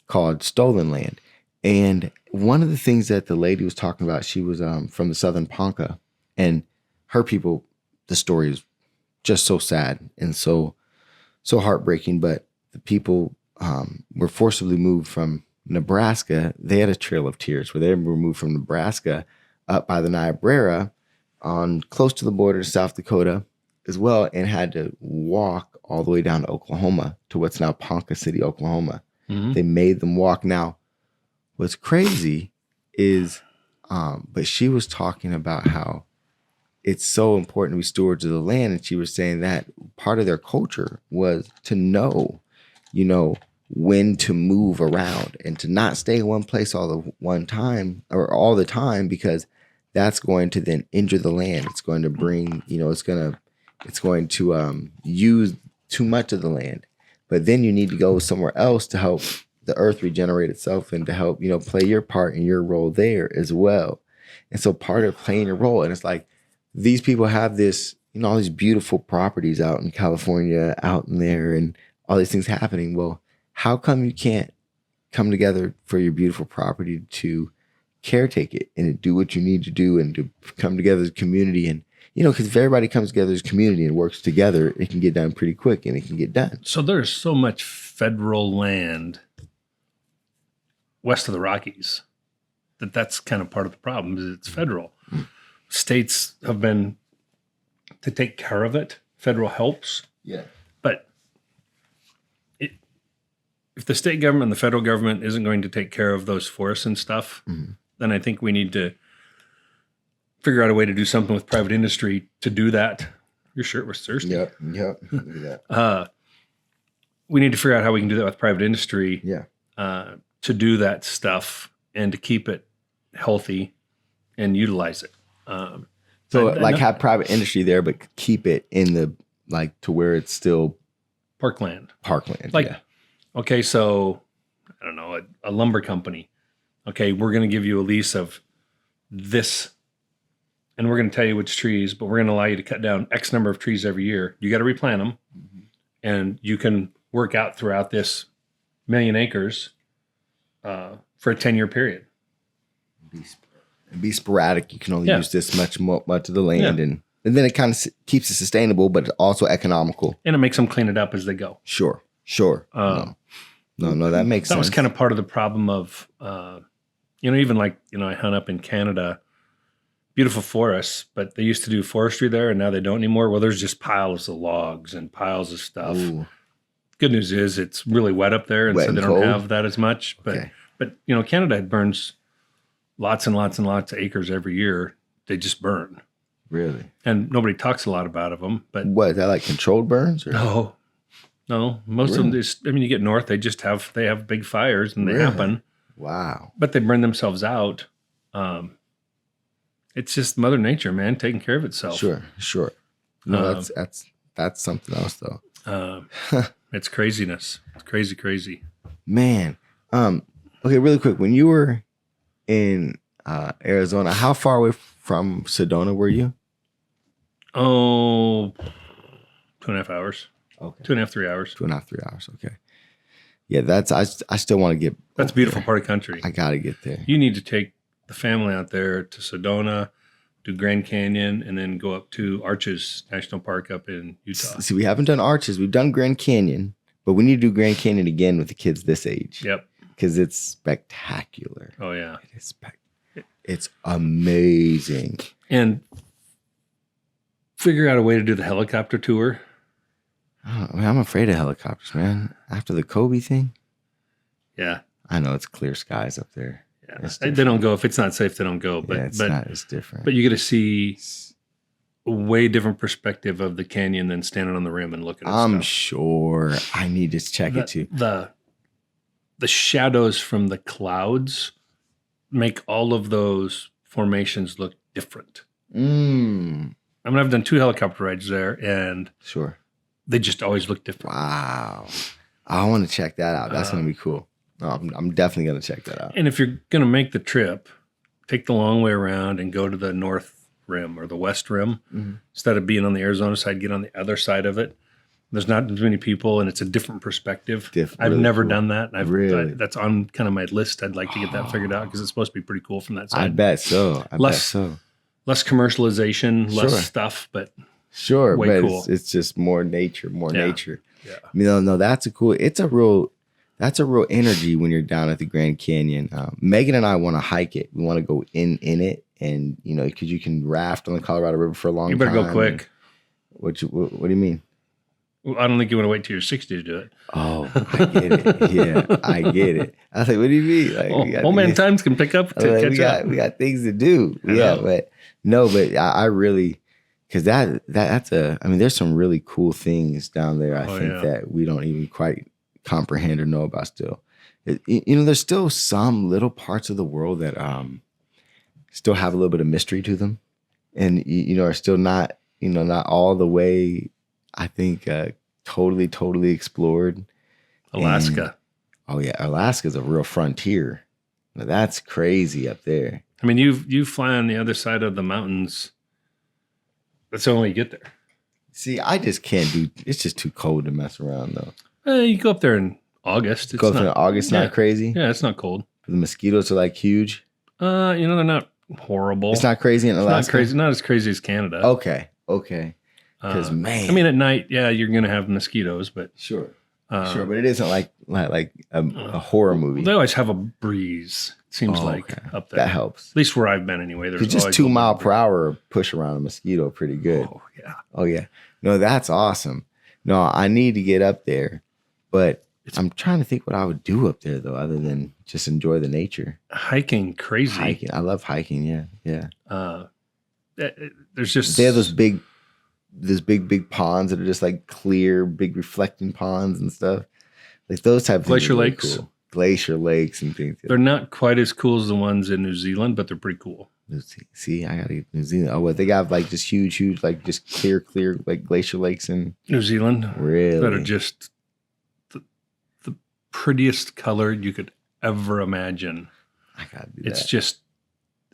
called Stolen Land. And one of the things that the lady was talking about, she was from the Southern Ponca, and her people, the story is just so sad and so heartbreaking. But the people were forcibly moved from Nebraska. They had a trail of tears where they were moved from Nebraska up by the Niobrara on close to the border to South Dakota as well, and had to walk all the way down to Oklahoma to what's now Ponca City, Oklahoma. They made them walk. Now, what's crazy is But she was talking about how it's so important to be stewards of the land. And she was saying that part of their culture was to know, when to move around and to not stay in one place all the one time or all the time, because that's going to then injure the land. It's going to bring, it's going to use too much of the land. But then you need to go somewhere else to help the earth regenerate itself and to help, play your part and your role there as well. And so part of playing your role, and it's like these people have this, all these beautiful properties out in California, out in there, and all these things happening. Well, how come you can't come together for your beautiful property to caretake it and to do what you need to do and to come together as a community? And, because if everybody comes together as a community and works together, it can get done pretty quick and it can get done. So there's so much federal land west of the Rockies that's kind of part of the problem is it's federal. States have been to take care of it. Federal helps. Yeah. But if the state government and the federal government isn't going to take care of those forests and stuff, then I think we need to figure out a way to do something with private industry to do that. Your shirt was thirsty. Yep. Look at that. We need to figure out how we can do that with private industry. Yeah. To do that stuff and to keep it healthy and utilize it. So have private industry there, but keep it in the, to where it's still parkland. Okay, so I don't know, a lumber company. Okay, we're going to give you a lease of this, and we're going to tell you which trees, but we're going to allow you to cut down X number of trees every year. You got to replant them, and you can work out throughout this 1,000,000 acres for a 10-year period. Be sporadic. You can only use this much of the land, and then it kind of keeps it sustainable, but also economical. And it makes them clean it up as they go. Sure. No, that makes sense. That was kind of part of the problem of, even I hunt up in Canada, beautiful forests, but they used to do forestry there and now they don't anymore. Well, there's just piles of logs and piles of stuff. Ooh. Good news is it's really wet up there, and so they don't have that as much. But Canada burns lots and lots and lots of acres every year. They just burn. Really? And nobody talks a lot about them. But what, is that like controlled burns? Or? No. Most of them you get north, they have big fires and they happen. Wow. But they burn themselves out. It's just Mother Nature, man, taking care of itself. Sure. No, that's something else though. It's craziness. It's crazy. Man. Okay, really quick. When you were in Arizona, how far away from Sedona were you? Oh, 2.5 hours. Okay. 2.5, 3 hours. 2.5, 3 hours. Okay. Yeah, I still want to get. That's a beautiful part of country. I got to get there. You need to take the family out there to Sedona, do Grand Canyon, and then go up to Arches National Park up in Utah. See, we haven't done Arches. We've done Grand Canyon, but we need to do Grand Canyon again with the kids this age. Yep. Because it's spectacular. Oh, yeah. It is it's amazing. And figure out a way to do the helicopter tour. I'm afraid of helicopters, man. After the Kobe thing. Yeah. I know it's clear skies up there. Yeah. They don't go. If it's not safe, they don't go. But it's different. But you get to see a way different perspective of the canyon than standing on the rim and looking at I'm stuff. Sure. I need to check it too. The shadows from the clouds make all of those formations look different. I've done 2 helicopter rides there, and sure, they just always look different. Wow. I want to check that out. That's going to be cool. I'm definitely going to check that out. And if you're going to make the trip, take the long way around and go to the north rim or the west rim. Instead of being on the Arizona side, get on the other side of it. There's not as many people, and it's a different perspective. I've never done that. That's on kind of my list. I'd like to get that figured out because it's supposed to be pretty cool from that side. I bet so. Less commercialization, less stuff, but way cool. It's just more nature, nature. Yeah. No, that's a real energy when you're down at the Grand Canyon. Megan and I want to hike it. We want to go in it, and because you can raft on the Colorado River for a long time. You better go quick. What do you mean? I don't think you want to wait till you're 60 to do it. Oh, I get it. Yeah, I get it. I was like, what do you mean? Like, we got Old man things- times can pick up I was to like, catch up. we got things to do. I Yeah, know. but no, but I really, because that's I mean, there's some really cool things down there. I Oh, think yeah. that we don't even quite comprehend or know about still. There's still some little parts of the world that still have a little bit of mystery to them, and are still not not all the way. I think totally explored. Alaska. Oh yeah, Alaska's a real frontier. Now, that's crazy up there. I mean, you fly on the other side of the mountains. That's the only way you get there. See, I just can't do. It's just too cold to mess around though. You go up there in August. It's Go not, in August, yeah. not crazy. Yeah, it's not cold. The mosquitoes are like huge. They're not horrible. It's not crazy in It's Alaska. not crazy. Not as crazy as Canada. Okay. Because man, I mean, at night, yeah, you're gonna have mosquitoes, but sure, uh, but it isn't like a horror movie. they always have a breeze. It seems like Okay. up there. That helps. At least where I've been, anyway. There's Because just always 2 a little mile breeze. per hour push around a mosquito, pretty good. Oh yeah. Oh yeah. No, that's awesome. No, I need to get up there, but I'm trying to think what I would do up there though, other than just enjoy the nature. Hiking crazy. Hiking. I love hiking. Yeah. There's just They have those big ponds that are just like clear, big reflecting ponds and stuff. Like those type of things Glacier are really lakes. cool. Glacier lakes and things. They're not quite as cool as the ones in New Zealand, but they're pretty cool. See, I gotta get New Zealand. Oh, what they got like just huge, like just clear, like glacier lakes and New Zealand really that are just the prettiest colored you could ever imagine. I gotta do It's that. just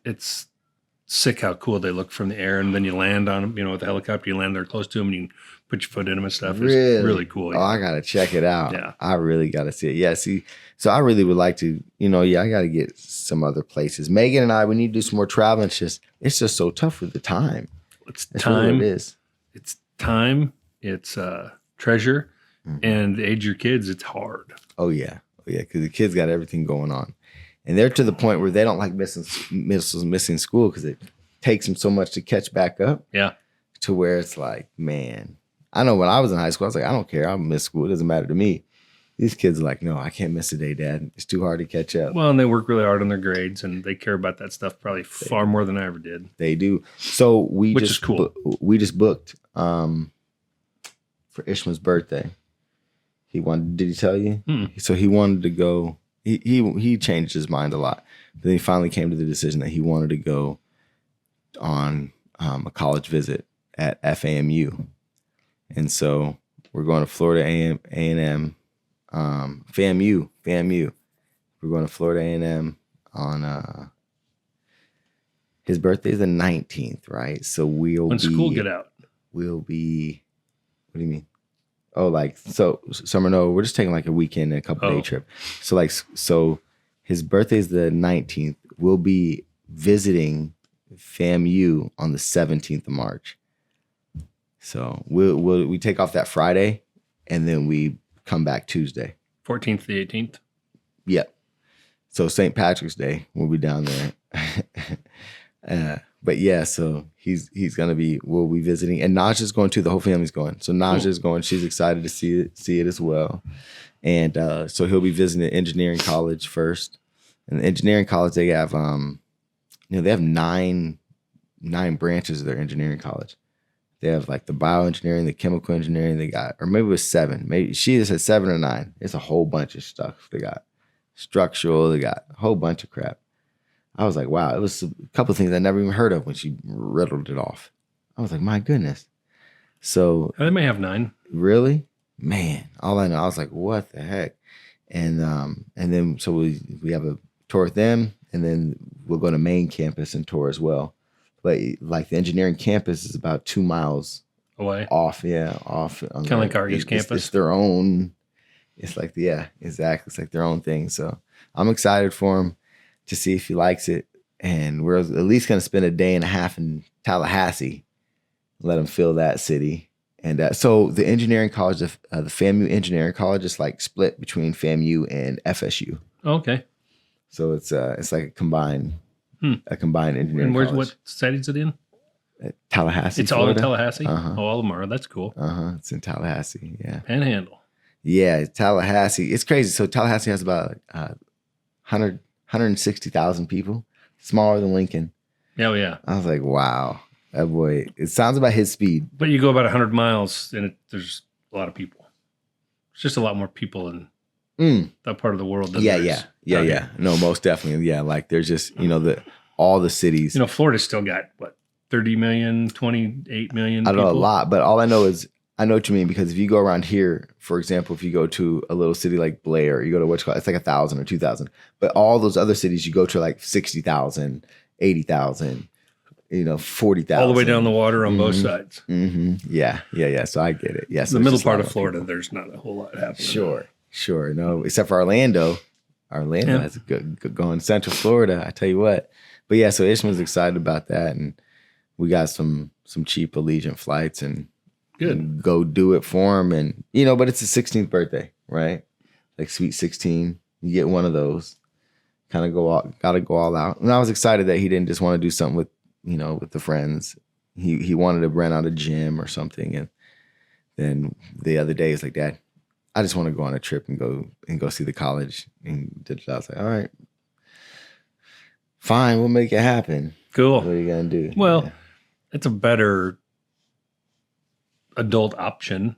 it's sick how cool they look from the air, and then you land on them. With the helicopter, you land there close to them, and you can put your foot in them and stuff. It's really cool. Oh, I gotta check it out. Yeah. I really gotta see it. Yeah, see, so I really would like to, I gotta get some other places. Megan and I, we need to do some more traveling. It's just so tough with the time. It's That's really what time. it is. It's time. It's treasure, Mhm. and the age of your kids, it's hard. Oh yeah, because the kids got everything going on, and they're to the point where they don't like missing school because it takes them so much to catch back up. Yeah. To where it's like, man, I know when I was in high school, I was like, I don't care, I'll miss school. It doesn't matter to me. These kids are like, no, I can't miss a day, Dad. It's too hard to catch up. Well, and they work really hard on their grades, and they care about that stuff probably far more than I ever did. They do. So Which is cool. We just booked for Ishmael's birthday. He wanted. Did he tell you? So he wanted to go. He changed his mind a lot. But then he finally came to the decision that he wanted to go on a college visit at FAMU, and so we're going to Florida A&M. FAMU. We're going to Florida A&M on his birthday is the 19th, right? So When school get out, we'll be, what do you mean? Oh, like, so summer, no, we're just taking like a weekend and a couple day trip. So his birthday is the 19th. We'll be visiting FAMU on the 17th of March. So we take off that Friday and then we come back Tuesday. 14th to the 18th. Yep. So St. Patrick's Day, we'll be down there. But yeah, so we'll be visiting, and Naja's going too. The whole family's going. So Naja's going. She's excited to see it as well. And so he'll be visiting engineering college first. And the engineering college, they have they have nine branches of their engineering college. They have like the bioengineering, the chemical engineering. They got, or maybe it was 7. Maybe she just said 7 or 9. It's a whole bunch of stuff. They got structural. They got a whole bunch of crap. I was like, wow, it was a couple of things I never even heard of when she riddled it off. I was like, my goodness. So They may have 9. really, man, all I know, I was like, what the heck? And then so we have a tour with them, and then we'll go to main campus and tour as well. But like the engineering campus is about 2 miles Away. off. Yeah, off. Kind of like our East campus. It's their own. It's like exactly. It's like their own thing. So I'm excited for him to see if he likes it, and we're at least going to spend a day and a half in Tallahassee. Let him feel that city. And so the engineering college, the FAMU Engineering College, is like split between FAMU and FSU. Okay. So it's like a combined engineering And college. what state is it in? Tallahassee, It's all in Florida. Tallahassee? Uh-huh. Oh, all of them are. That's cool. It's in Tallahassee. Yeah. Panhandle. Yeah, Tallahassee. It's crazy. So Tallahassee has about 160,000 people, smaller than Lincoln. Oh, yeah. I was like, wow, that boy. It sounds about his speed. But you go about 100 miles and there's a lot of people. It's just a lot more people in that part of the world. Than Yeah. here. No, most definitely. Yeah, like there's just, all the cities. Florida's still got, what, 30 million, 28 million I don't know a people? lot, but all I know is, I know what you mean, because if you go around here, for example, if you go to a little city like Blair, you go to it's like 1,000 or 2,000. But all those other cities you go to are like 60,000, 80,000, 40,000. All the way down the water on both sides. Mm-hmm. Yeah. So I get it. Yes. The middle part of Florida, there's not a whole lot happening. Sure. No, except for Orlando. Orlando has a good going. Central Florida, I tell you what. But yeah, so Ishmael's excited about that, and we got some cheap Allegiant flights and go do it for him. And but it's his 16th birthday, right? Like sweet 16. You get one of those. Gotta go all out. And I was excited that he didn't just want to do something with with the friends. He wanted to rent out a gym or something. And then the other day he's like, Dad, I just want to go on a trip and go see the college. And I was like, all right, fine, we'll make it happen. Cool. What are you gonna do? Well, it's a better adult option.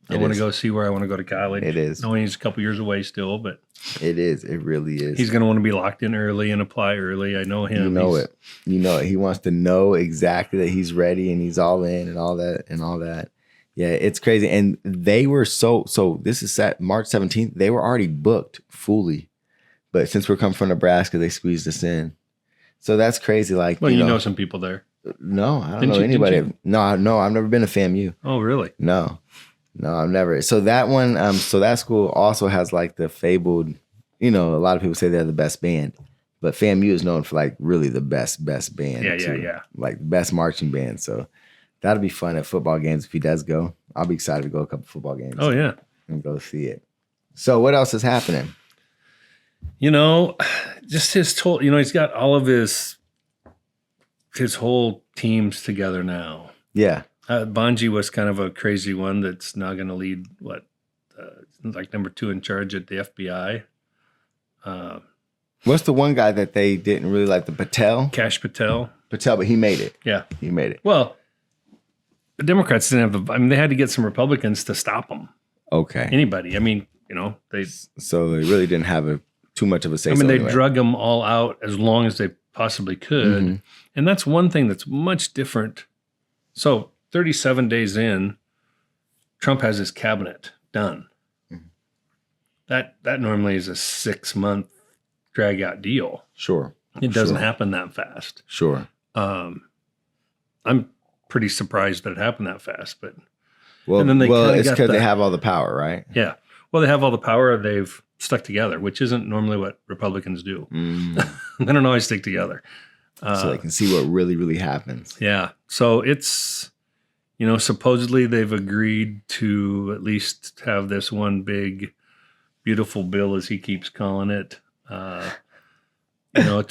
I want to go see where I want to go to college. It is. Knowing he's a couple years away still, but it is. It really is. He's going to want to be locked in early and apply early. I know him. You know it. He wants to know exactly that he's ready and he's all in and all that. Yeah, it's crazy. And they were so this is set March 17th. They were already booked fully. But since we're coming from Nebraska, they squeezed us in. So that's crazy. Like, well, you know some people there. No, I don't know anybody. No, I've never been to FAMU. Oh, really? No, I've never. So that one, so that school also has like the fabled, a lot of people say they're the best band, but FAMU is known for like really the best band. Yeah. Like best marching band. So that'll be fun at football games if he does go. I'll be excited to go to a couple football games. Oh, yeah. And go see it. So what else is happening? Just his total, he's got all of his whole teams together now. Yeah. Bonji was kind of a crazy one that's now going to lead like number 2 in charge at the FBI. What's the one guy that they didn't really like? The Patel? Cash Patel, but he made it. Yeah. He made it. Well, the Democrats didn't have they had to get some Republicans to stop him. Okay. Anybody. So they really didn't have too much of a say. They drug them all out as long as they possibly could. Mm-hmm. And that's one thing that's much different. So 37 days in, Trump has his cabinet done. Mm-hmm. That normally is a 6-month drag out deal. Sure. It doesn't happen that fast. Sure. I'm pretty surprised that it happened that fast, but it's because they have all the power, right? Yeah. Well, they have all the power. They've stuck together, which isn't normally what Republicans do. They don't always stick together. So they can see what really, really happens. Yeah. So it's, supposedly they've agreed to at least have this one big, beautiful bill, as he keeps calling it, to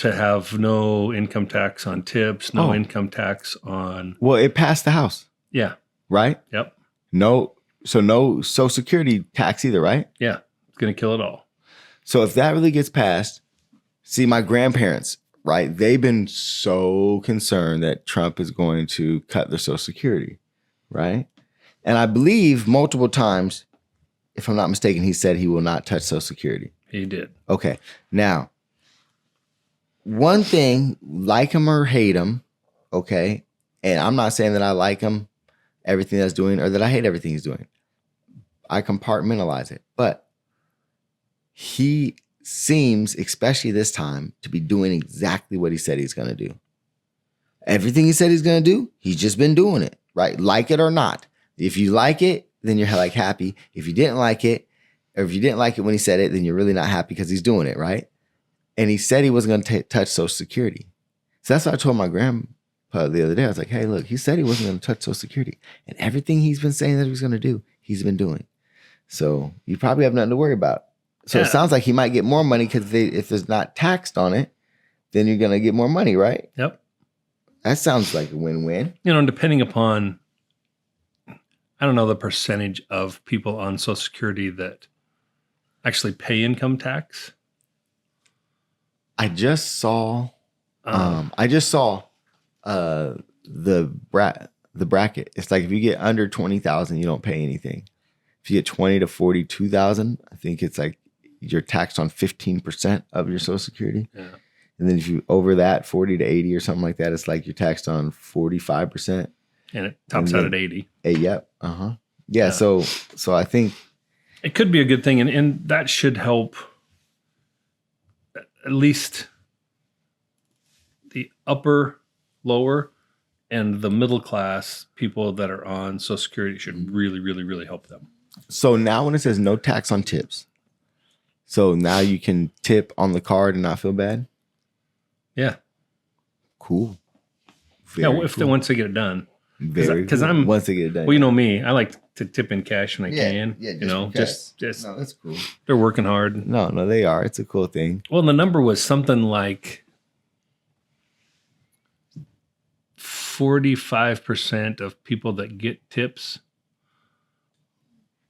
have no income tax on tips, no income tax on. Well, it passed the House. Yeah. Right? Yep. No Social Security tax either, right? Yeah. It's going to kill it all. So if that really gets passed, see, my grandparents, right? They've been so concerned that Trump is going to cut their Social Security, right? And I believe multiple times, if I'm not mistaken, he said he will not touch Social Security. He did. Okay. Now, one thing, like him or hate him, okay? And I'm not saying that I like him, everything that's doing, or that I hate everything he's doing. I compartmentalize it. But he seems, especially this time, to be doing exactly what he said he's going to do. Everything he said he's going to do, he's just been doing it, right? Like it or not. If you like it, then you're like happy. If you didn't like it, or if you didn't like it when he said it, then you're really not happy because he's doing it, right? And he said he wasn't going to touch Social Security. So that's what I told my grandpa the other day. I was like, hey, look, he said he wasn't going to touch Social Security. And everything he's been saying that he was going to do, he's been doing. So you probably have nothing to worry about. So It sounds like he might get more money because if it's not taxed on it, then you're going to get more money, right? Yep. That sounds like a win-win. You know, depending upon, I don't know the percentage of people on Social Security that actually pay income tax. I just saw the bracket. It's like if you get under 20,000, you don't pay anything. If you get 20 to 42,000, I think it's like you're taxed on 15% of your Social Security. Yeah. And then if you over that 40 to 80 or something like that, it's like you're taxed on 45%. And it tops out at 80. Yep. Uh-huh. Yeah. So I think it could be a good thing. And that should help at least the upper, lower, and the middle class people that are on Social Security should really, really, really help them. So now when it says no tax on tips, so now you can tip on the card and not feel bad? Yeah. Cool. Once they get it done. Very Because cool. Once they get it done. Well, you know me, I like to tip in cash when I can. Yeah, you know, just no, that's cool. they're working hard. No, they are. It's a cool thing. Well, the number was something like 45% of people that get tips,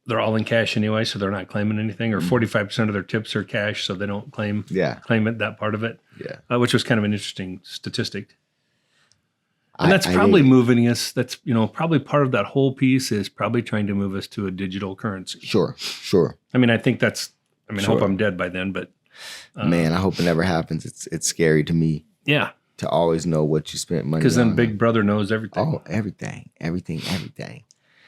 they're all in cash anyway, so they're not claiming anything. Or 45% of their tips are cash, so they don't claim it, that part of it. Yeah. Which was kind of an interesting statistic. And that's probably moving us. That's, probably part of that whole piece is probably trying to move us to a digital currency. Sure. I mean, I think I hope I'm dead by then, but. Man, I hope it never happens. It's scary to me. Yeah. To always know what you spent money on. Because then Big Brother knows everything. Oh, everything.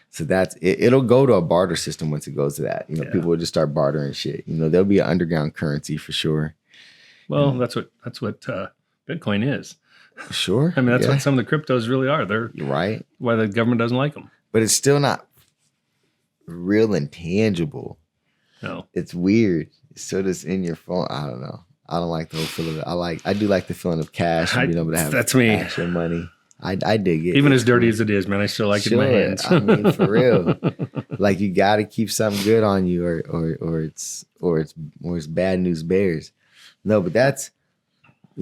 So that's it. It'll go to a barter system once it goes to that. People will just start bartering shit. There'll be an underground currency for sure. Well, that's what Bitcoin is. Sure. I mean, that's what some of the cryptos really are. You're right. Why the government doesn't like them. But it's still not real and tangible. No. It's weird. It's still just in your phone. I don't know. I don't like the whole feeling of it. I do like the feeling of cash and being able to have actual money. I dig it. Even as dirty as it is, man, I still like it in my hands. I mean, for real. Like you got to keep something good on you, or it's bad news bears. No, but that's,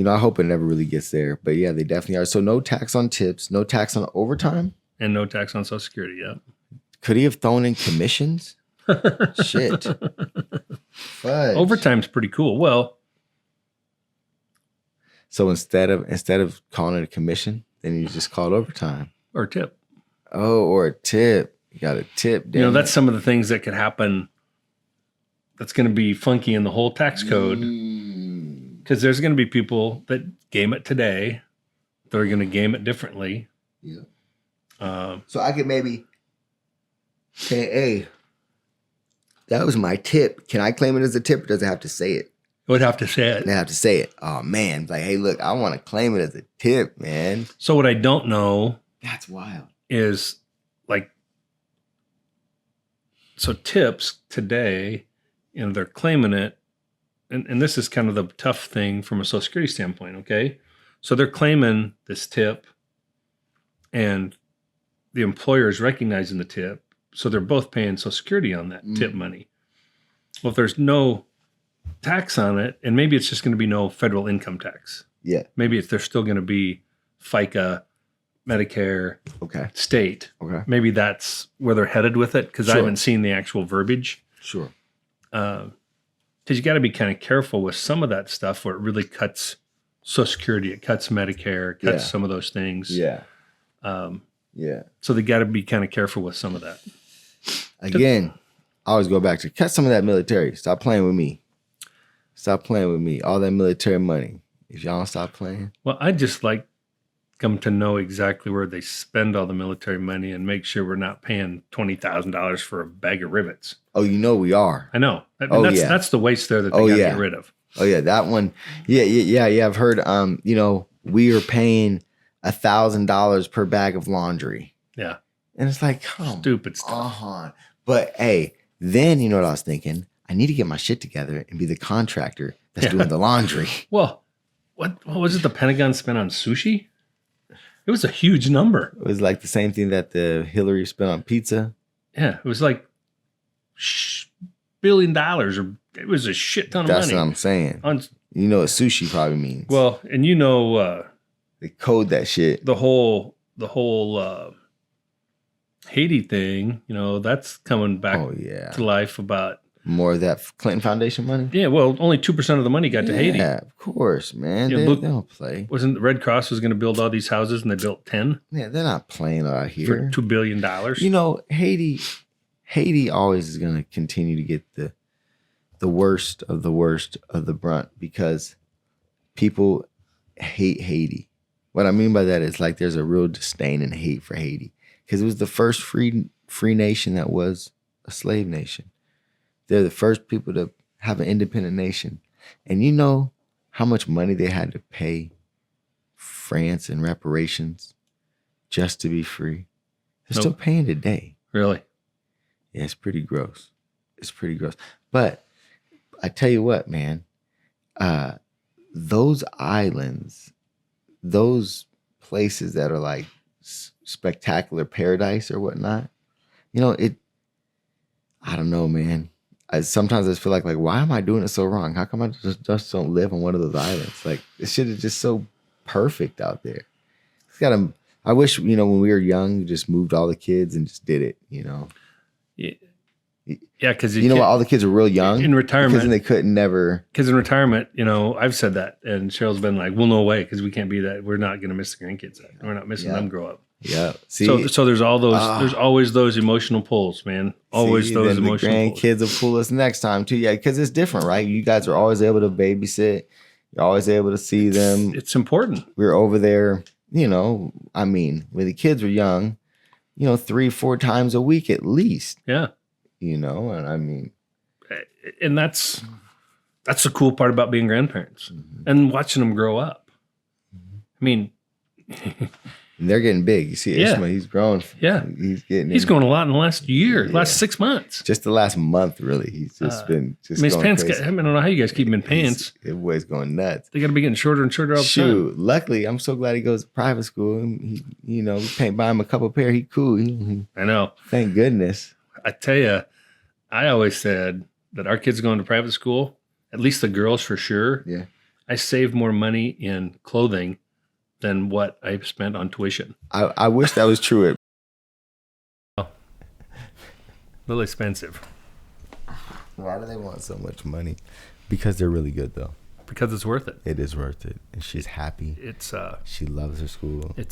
I hope it never really gets there. But yeah, they definitely are. So no tax on tips, no tax on overtime, and no tax on Social Security. Yeah. Could he have thrown in commissions? Shit. Fudge. Overtime's pretty cool. Well. So instead of calling it a commission, then you just call it overtime. Or a tip. Oh, or a tip. You got a tip. That's some of the things that could happen that's going to be funky in the whole tax code. Because there's going to be people that game it today. They're going to game it differently. Yeah. So I could maybe say, hey, that was my tip. Can I claim it as a tip or does it have to say it? Would have to say it. They have to say it. Oh man, like, hey, look, I want to claim it as a tip, man. So what I don't know, that's wild, is like, so tips today, they're claiming it, and this is kind of the tough thing from a Social Security standpoint. Okay, so they're claiming this tip, and the employer is recognizing the tip, so they're both paying Social Security on that tip money. Well, if there's no tax on it, and maybe it's just going to be no federal income tax. Yeah. Maybe there's still going to be FICA, Medicare, state. Okay. Maybe that's where they're headed with it, because I haven't seen the actual verbiage. Sure. Because you got to be kind of careful with some of that stuff where it really cuts Social Security, it cuts Medicare, it cuts some of those things. Yeah. So they got to be kind of careful with some of that. Again, I always go back to cut some of that military. Stop playing with me. Stop playing with me. All that military money. If y'all don't stop playing. Well, I just like them to know exactly where they spend all the military money and make sure we're not paying $20,000 for a bag of rivets. Oh, we are. I know. That's the waste there that they got to get rid of. Oh yeah, that one. Yeah. I've heard. We are paying $1,000 per bag of laundry. Yeah. And it's like, stupid stuff. But hey, then you know what I was thinking? I need to get my shit together and be the contractor that's doing the laundry. Well, what was it the Pentagon spent on sushi? It was a huge number. It was like the same thing that the Hillary spent on pizza. Yeah, it was like $1 billion, or it was a shit ton of money. That's what I'm saying. You know what sushi probably means. Well, and They code that shit. The whole Haiti thing, that's coming back to life about more of that Clinton Foundation money. Yeah, well, only 2% of the money got to Haiti. Yeah, of course, man. They don't play. Wasn't the Red Cross was going to build all these houses and they built 10? Yeah, they're not playing out here for $2 billion. Haiti always is going to continue to get the worst of the brunt because people hate Haiti. What I mean by that is like there's a real disdain and hate for Haiti because it was the first free nation that was a slave nation. They're the first people to have an independent nation. And you know how much money they had to pay France in reparations just to be free? They're still paying today. Really? Yeah, it's pretty gross. But I tell you what, man, those islands, those places that are like spectacular paradise or whatnot, I don't know, man. Sometimes I feel like why am I doing it so wrong? How come I just don't live on one of those islands? Like this shit is just so perfect out there. I wish, when we were young, we just moved all the kids and just did it, Yeah, because all the kids are real young in retirement, because then they couldn't never. Because in retirement, I've said that, and Cheryl's been like, "Well, no way, because we can't be that. We're not going to miss the grandkids. We're not missing them grow up." Yeah. See, so there's all those. There's always those emotional pulls, man. Always those emotional pulls. The grandkids will pull us next time too. Yeah, because it's different, right? You guys are always able to babysit. You're always able to see them. It's important. We're over there. When the kids were young, 3-4 times a week at least. Yeah. And and that's the cool part about being grandparents and watching them grow up. And they're getting big. You see, Ishmael, he's growing. Yeah, he's grown a lot in the last year, last 6 months. Just the last month, really. He's just been just. His pants. I don't know how you guys keep him in pants. Everybody's going nuts. They got to be getting shorter and shorter all the time. Luckily, I'm so glad he goes to private school. And we buy him a couple pair. He cool. I know. Thank goodness. I tell you, I always said that our kids going to private school, at least the girls for sure. Yeah. I saved more money in clothing than what I spent on tuition. I wish that was true. A little expensive. Why do they want so much money? Because they're really good, though. Because it's worth it. It is worth it, and she's happy. She loves her school. She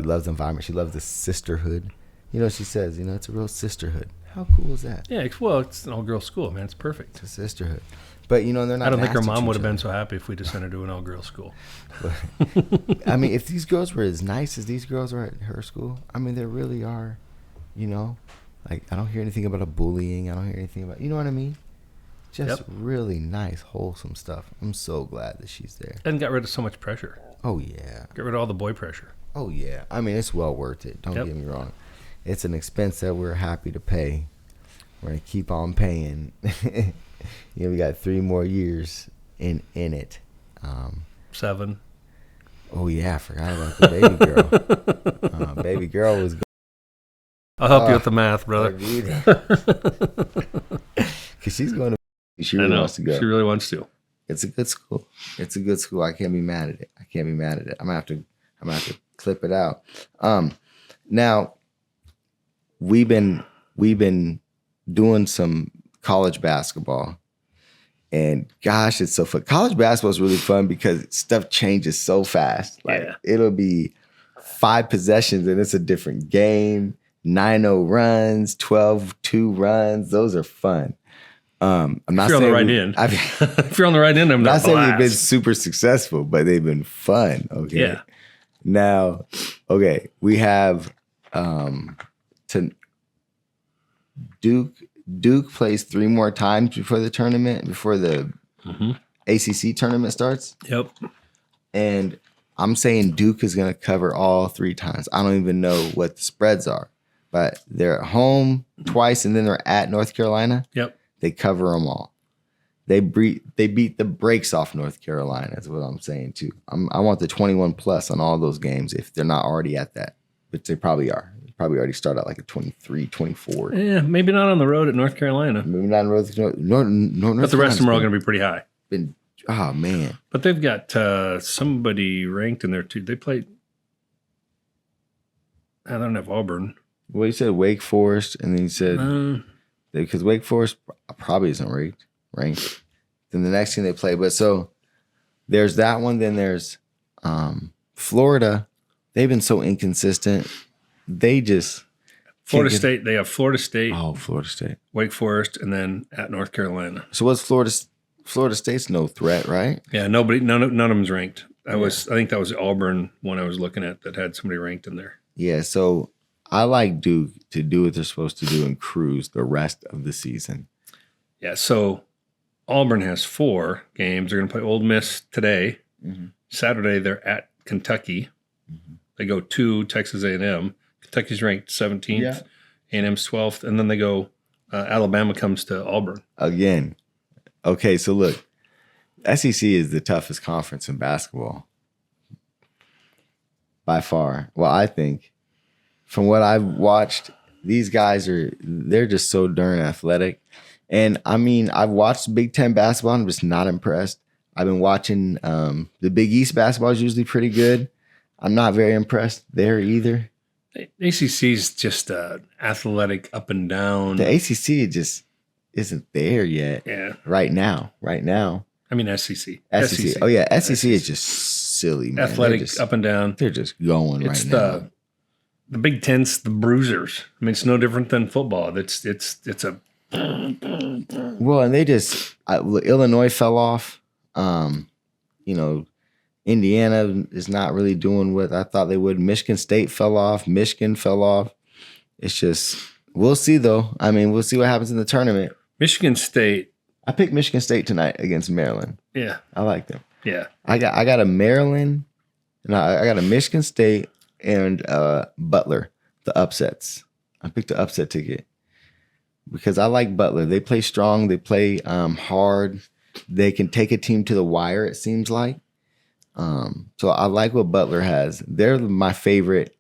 loves the environment. She loves the sisterhood. She says, it's a real sisterhood. How cool is that? Yeah, well, it's an all-girls school, man. It's perfect. It's a sisterhood. But, they're not. I don't think her mom would have been so happy if we just sent her to an all-girls school. If these girls were as nice as these girls are at her school, they really are, I don't hear anything about a bullying. I don't hear anything about, you know what I mean? Just really nice, wholesome stuff. I'm so glad that she's there. And got rid of so much pressure. Oh, yeah. Get rid of all the boy pressure. Oh, yeah. It's well worth it. Don't get me wrong. It's an expense that we're happy to pay. We're going to keep on paying. We got 3 more years in it. 7. Oh, yeah. I forgot about the baby girl. Baby girl was... I'll help you with the math, brother. Because she's going to... She really wants to go. She really wants to. It's a good school. I can't be mad at it. I'm going to have to clip it out. Now... We've been doing some college basketball, and gosh, it's so fun. College basketball is really fun because stuff changes so fast. It'll be 5 possessions and it's a different game. 9-0 runs, 12-2 runs. Those are fun. I'm not saying if you're on the right end, I'm not saying we've been super successful, but they've been fun. Okay. Yeah. Now, we have. Duke plays 3 more times before the tournament, before the ACC tournament starts. Yep. And I'm saying Duke is going to cover all 3 times. I don't even know what the spreads are, but they're at home twice and then they're at North Carolina. Yep. They cover them all. They beat the brakes off North Carolina. That's what I'm saying too. I want the 21 plus on all those games if they're not already at that, but they probably are. They probably already start out like a 23, 24. Yeah, maybe not on the road at North Carolina. Maybe not on the road. North but the rest of them are all going to be pretty high. Been Oh man. But they've got somebody ranked in there too. They played. I don't have Auburn. Well, you said Wake Forest, and then you said Uh, because Wake Forest probably isn't ranked. Then the next team they play, but so there's that one. Then there's Florida. They've been so inconsistent. They just Florida State. They have Florida State, Oh, Florida State. Wake Forest, and then at North Carolina. So what's Florida State's no threat, right? Yeah, none of them's ranked. I think that was Auburn one I was looking at that had somebody ranked in there. Yeah. So I like Duke to do what they're supposed to do and cruise the rest of the season. Yeah, so Auburn has 4 games. They're going to play Ole Miss today. Mm-hmm. Saturday they're at Kentucky. Mm-hmm. They go to Texas A&M. Kentucky's ranked 17th. Yeah. A&M's 12th, and then they go. Alabama comes to Auburn Again. Okay, so look, SEC is the toughest conference in basketball by far. Well, I think from what I've watched, these guys they're just so darn athletic. And I mean, I've watched Big Ten basketball. I'm just not impressed. I've been watching the Big East basketball is usually pretty good. I'm not very impressed there either. ACC's just athletic up and down. The ACC just isn't there yet. Yeah. Right now. I mean SEC. SEC. Oh yeah, SEC is just silly, man. Athletic up and down. They're just going It's right now. the Big Ten's the bruisers. I mean, it's no different than football. It's a Well, and they just Illinois fell off. Indiana is not really doing what I thought they would. Michigan State fell off. Michigan fell off. It's just we'll see though. I mean, we'll see what happens in the tournament. Michigan State. I picked Michigan State tonight against Maryland. Yeah. I like them. Yeah. I got a Maryland, and I got a Michigan State and Butler, the upsets. I picked the upset ticket because I like Butler. They play strong. They play hard. They can take a team to the wire, it seems like. So I like what Butler has. They're my favorite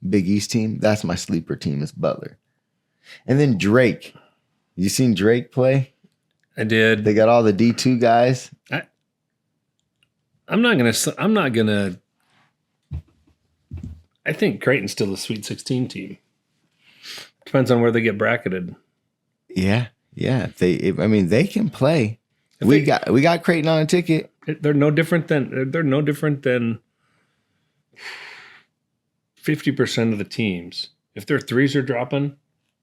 Big East team. That's my sleeper team is Butler. And then Drake. You seen Drake play? I did. They got all the D2 guys. I'm not gonna. I think Creighton's still a Sweet 16 team. Depends on where they get bracketed. Yeah. They can play. We got Creighton on a ticket. They're no different than 50% of the teams. If their threes are dropping,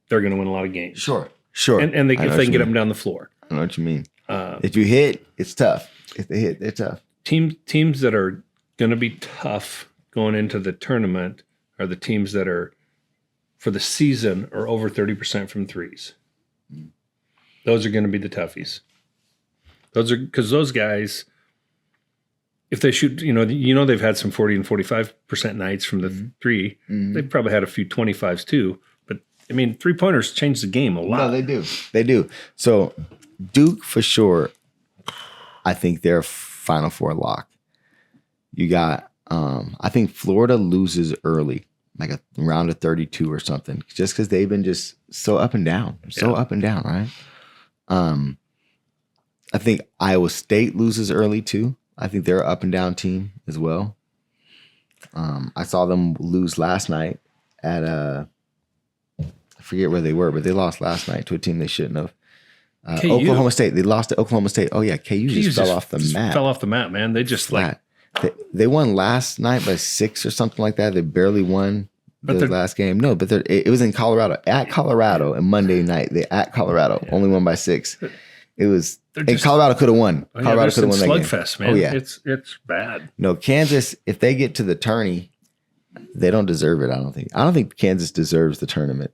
they're going to win a lot of games. Sure. And if they can get them down the floor. I know what you mean. If you hit, it's tough. If they hit, they're tough. Teams that are going to be tough going into the tournament are the teams that are, for the season, are over 30% from threes. Those are going to be the toughies. Those are because those guys, if they shoot, they've had some 40 and 45% nights from the three. Mm-hmm. They've probably had a few 25s too. But I mean, 3-pointers change the game a lot. No, they do. They do. So Duke for sure. I think they're Final Four lock. You got. I think Florida loses early, like a round of 32 or something, just because they've been just so up and down, right? I think Iowa State loses early too. I think they're an up and down team as well. I saw them lose last night at I forget where they were, but they lost last night to a team they shouldn't have. Oklahoma State. They lost to Oklahoma State. Oh yeah, KU just fell off the map. Fell off the map, man. They just flat. They won last night by 6 or something like that. They barely won the last game. No, but it was in Colorado. At Colorado and Monday night. They at Colorado only won by 6. It was. And Colorado could have won. Colorado could have won that game. Slugfest, man. Oh yeah, it's bad. No, Kansas. If they get to the tourney, they don't deserve it. I don't think. I don't think Kansas deserves the tournament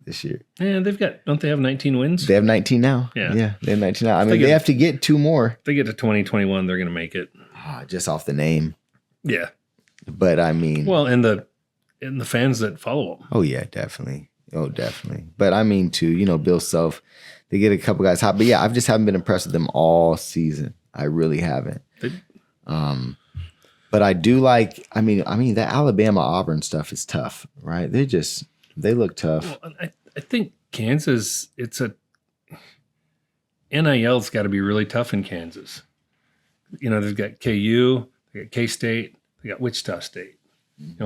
this year. Yeah, don't they have 19 wins? They have 19 now. Yeah, they have 19 now. I mean, they have to get 2 more. If they get to 2021, they're going to make it. Just off the name. Yeah, but I mean, well, and the fans that follow them. Oh yeah, definitely. Oh, definitely. But I mean, too, Bill Self, they get a couple guys hot. But yeah, I just haven't been impressed with them all season. I really haven't. But I do like. I mean, that Alabama Auburn stuff is tough, right? They look tough. Well, I think Kansas. NIL's got to be really tough in Kansas. they've got KU, they got K-State, they got Wichita State.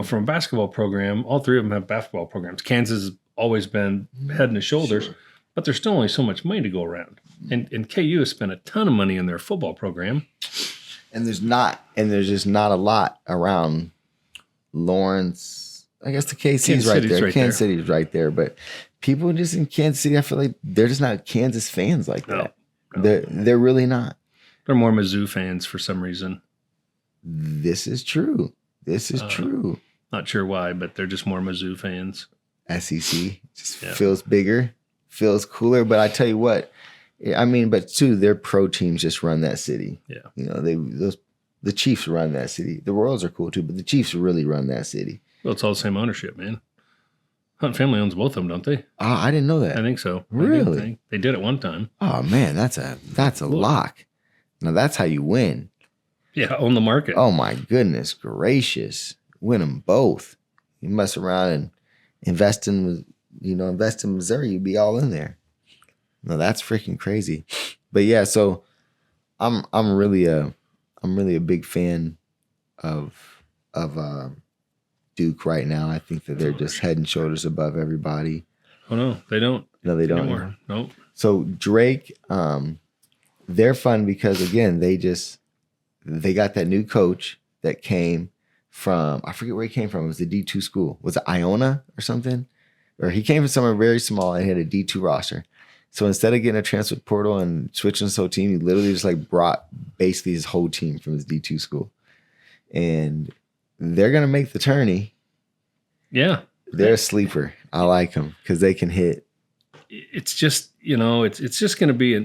From a basketball program, all three of them have basketball programs. Kansas has always been head and shoulders, Sure. but there's still only so much money to go around. And KU has spent a ton of money in their football program. And there's just not a lot around Lawrence. I guess the KC's right there. Kansas City's right there. But people just in Kansas City, I feel like they're just not Kansas fans like that. No. They're really not. They're more Mizzou fans for some reason. This is true. True. Not sure why, but they're just more Mizzou fans. SEC just feels bigger, feels cooler. But I tell you what, I mean, but too, their pro teams just run that city. Yeah. The Chiefs run that city. The Royals are cool too, but the Chiefs really run that city. Well, it's all the same ownership, man. Hunt family owns both of them, don't they? I didn't know that. I think so. Really? They did at one time. Oh man, that's a lock. Now that's how you win. Yeah, own the market. Oh my goodness gracious. Win them both. You mess around and invest in Missouri, you'd be all in there. No, that's freaking crazy. But yeah, so I'm really a big fan of Duke right now. I think that they're just head and shoulders above everybody. Oh no, they don't. No, they don't anymore. Nope. So Drake, they're fun because again, they got that new coach that came from, I forget where he came from. It was the D2 school. Was it Iona or something? Or he came from somewhere very small and had a D2 roster. So instead of getting a transfer portal and switching his whole team, he literally just like brought basically his whole team from his D2 school. And they're going to make the tourney. Yeah. They're a sleeper. I like them because they can hit. It's just, it's just going to be I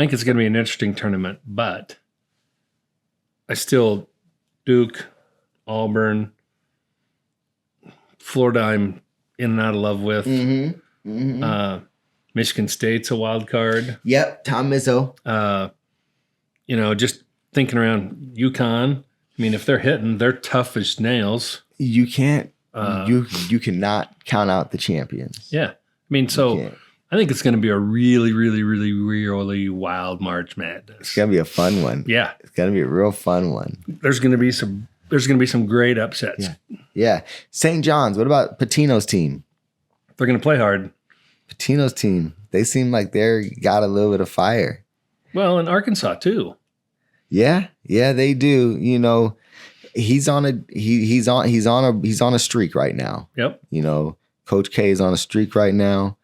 think it's going to be an interesting tournament, but I still, Duke, Auburn, Florida, I'm in and out of love with. Mm-hmm. Mm-hmm. Michigan State's a wild card. Yep, Tom Izzo. Just thinking around UConn. I mean, if they're hitting, they're tough as nails. You can't. You cannot count out the champions. Yeah, I mean, so I think it's going to be a really, really, really, really wild March Madness. It's going to be a fun one. Yeah, it's going to be a real fun one. There's going to be some great upsets. Yeah. St. John's. What about Patino's team? They're going to play hard. Patino's team. They seem like they're got a little bit of fire. Well, in Arkansas too. Yeah, they do. He's on a streak right now. Yep. Coach K is on a streak right now.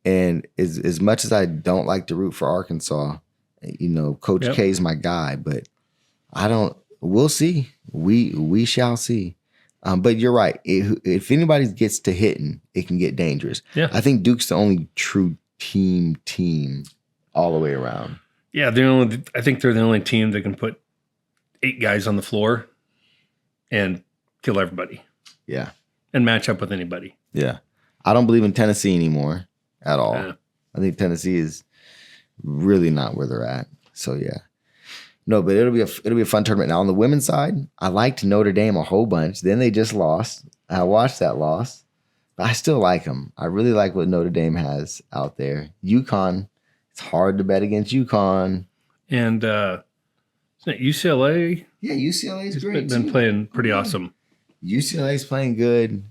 And as much as I don't like to root for Arkansas, Coach K is my guy, but we'll see. We shall see. But you're right. If anybody gets to hitting, it can get dangerous. Yeah. I think Duke's the only true team all the way around. Yeah, I think they're the only team that can put 8 guys on the floor and kill everybody. Yeah. And match up with anybody. Yeah. I don't believe in Tennessee anymore at all. Yeah. I think Tennessee is really not where they're at. So yeah. No, but it'll be a fun tournament. Now on the women's side, I liked Notre Dame a whole bunch. Then they just lost. I watched that loss. But I still like them. I really like what Notre Dame has out there. UConn, it's hard to bet against UConn. And isn't it UCLA? Yeah, UCLA's great. Been playing pretty awesome. UCLA's playing good.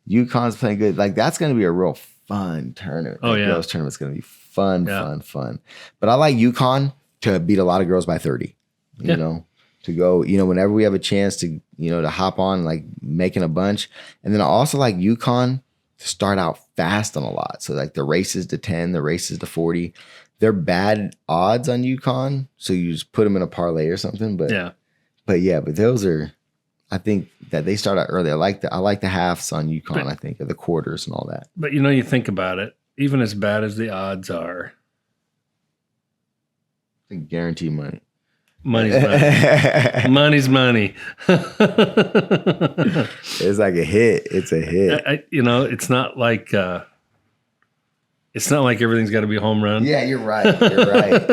UConn's playing good. Like that's going to be a real fun tournament. Oh yeah, girls tournament's going to be fun. But I like UConn to beat a lot of girls by 30. You know, to go. Whenever we have a chance to to hop on like making a bunch, and then I also like UConn to start out fast on a lot. So like the races to 10, the races to 40. They're bad odds on UConn, so you just put them in a parlay or something. But those are. I think that they start out early. I like the halves on UConn, I think, or the quarters and all that. But you think about it, even as bad as the odds are. I think guarantee money. Money's money. Money's money. It's like a hit. It's a hit. It's not like everything's got to be a home run. Yeah, you're right.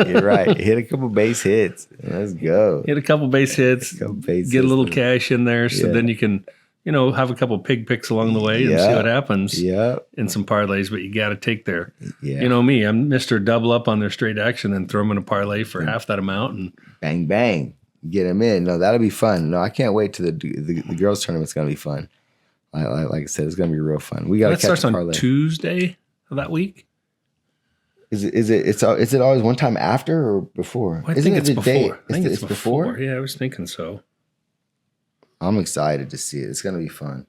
You're right. Hit a couple base hits. Let's go. Hit a couple base hits. Get a little cash in there, so then you can, have a couple pig picks along the way and see what happens in some parlays, but you got to take their, you know me, I'm Mr. Double up on their straight action and throw them in a parlay for half that amount. And bang, bang, get them in. No, that'll be fun. No, I can't wait to the girls tournament's going to be fun. Like I said, it's going to be real fun. We got to catch starts a parlay. On Tuesday of that week. Is it always one time after or before? Well, I think it's before. I think it's before. Yeah, I was thinking so. I'm excited to see it. It's going to be fun.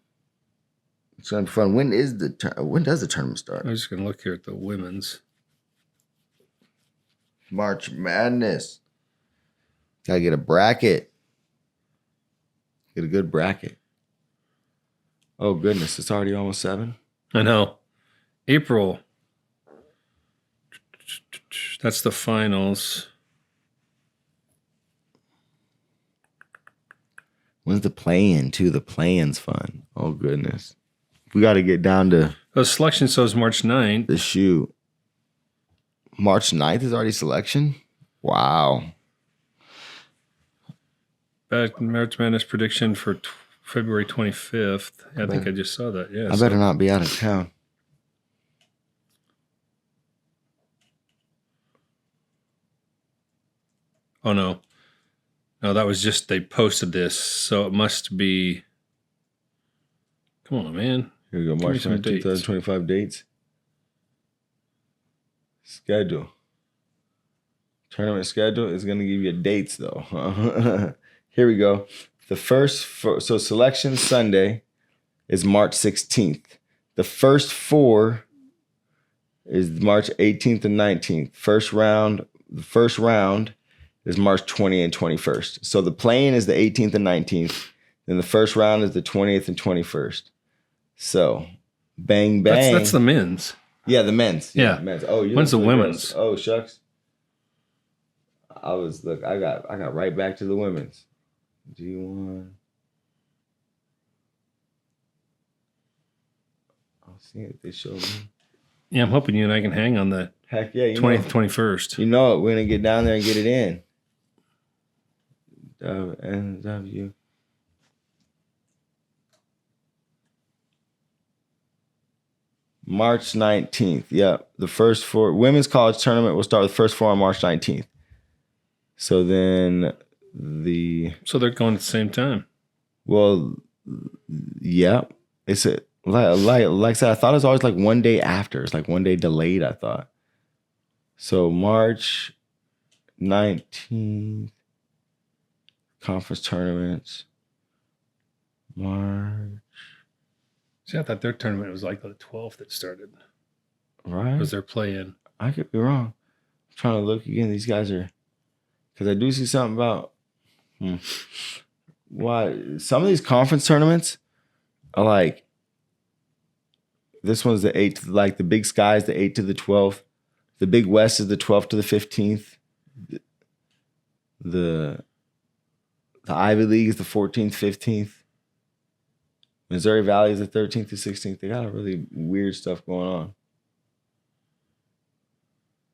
It's going to be fun. When does the tournament start? I was just going to look here at the women's. March Madness. Got to get a bracket. Get a good bracket. Oh, goodness. It's already almost 7. I know. April. That's the finals. When's the play-in, too? The play-in's fun. Oh, goodness. We got to get down to... The selection shows March 9th. The shoot. March 9th is already selection? Wow. March Madness prediction for February 25th. I think I just saw that, yeah. I better not be out of town. Oh, no. No, that was just, they posted this, so it must be, come on, man. Here we go, March 9th, 2025 dates. Schedule. Tournament schedule is going to give you dates, though. Here we go. So selection Sunday is March 16th. The first 4 is March 18th and 19th. The first round is March 20th and 21st. So the play-in is the 18th and 19th. Then the first round is the 20th and 21st. So, bang, bang. That's the men's. Yeah, the men's. Yeah. Men's. Oh, when's the women's? Oh, shucks. I got right back to the women's. G1. I'll see if they show me. Yeah, I'm hoping you and I can hang on the heck yeah, 20th, 21st. You know it. We're going to get down there and get it in. NW. March 19th. Yep. The first 4 women's college tournament will start with the first 4 on March 19th. So then So they're going at the same time. Well, yeah. It's like I said, I thought it was always like one day after. It's like one day delayed, I thought. So March 19th. Conference tournaments. March. See, I thought their tournament was like the 12th that started. Right. Was their play-in. I could be wrong. I'm trying to look again. These guys are... Because I do see something about... Why? Some of these conference tournaments are like... This one's the 8th... Like the Big Sky is the 8th to the 12th. The Big West is the 12th to the 15th. The Ivy League is the 14th, 15th. Missouri Valley is the 13th to 16th. They got a really weird stuff going on.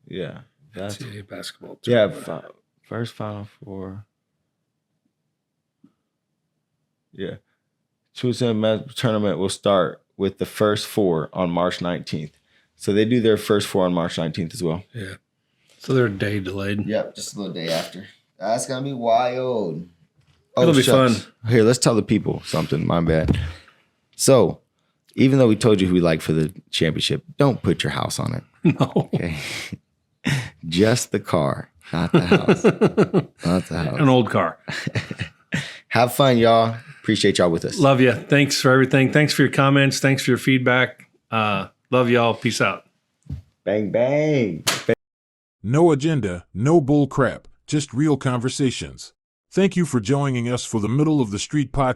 Yeah. That's NCAA basketball. Yeah, first Final Four. Yeah. Tuesday tournament will start with the first 4 on March 19th. So they do their first 4 on March 19th as well. Yeah. So they're a day delayed. Yep, just a little day after. That's going to be wild. It'll be fun. Here, let's tell the people something. My bad. So, even though we told you who we like for the championship, don't put your house on it. No. Okay. Just the car, not the house. Not the house. An old car. Have fun, y'all. Appreciate y'all with us. Love you. Thanks for everything. Thanks for your comments. Thanks for your feedback. Love y'all. Peace out. Bang, bang. No agenda, no bull crap, just real conversations. Thank you for joining us for the Middle of the Street podcast.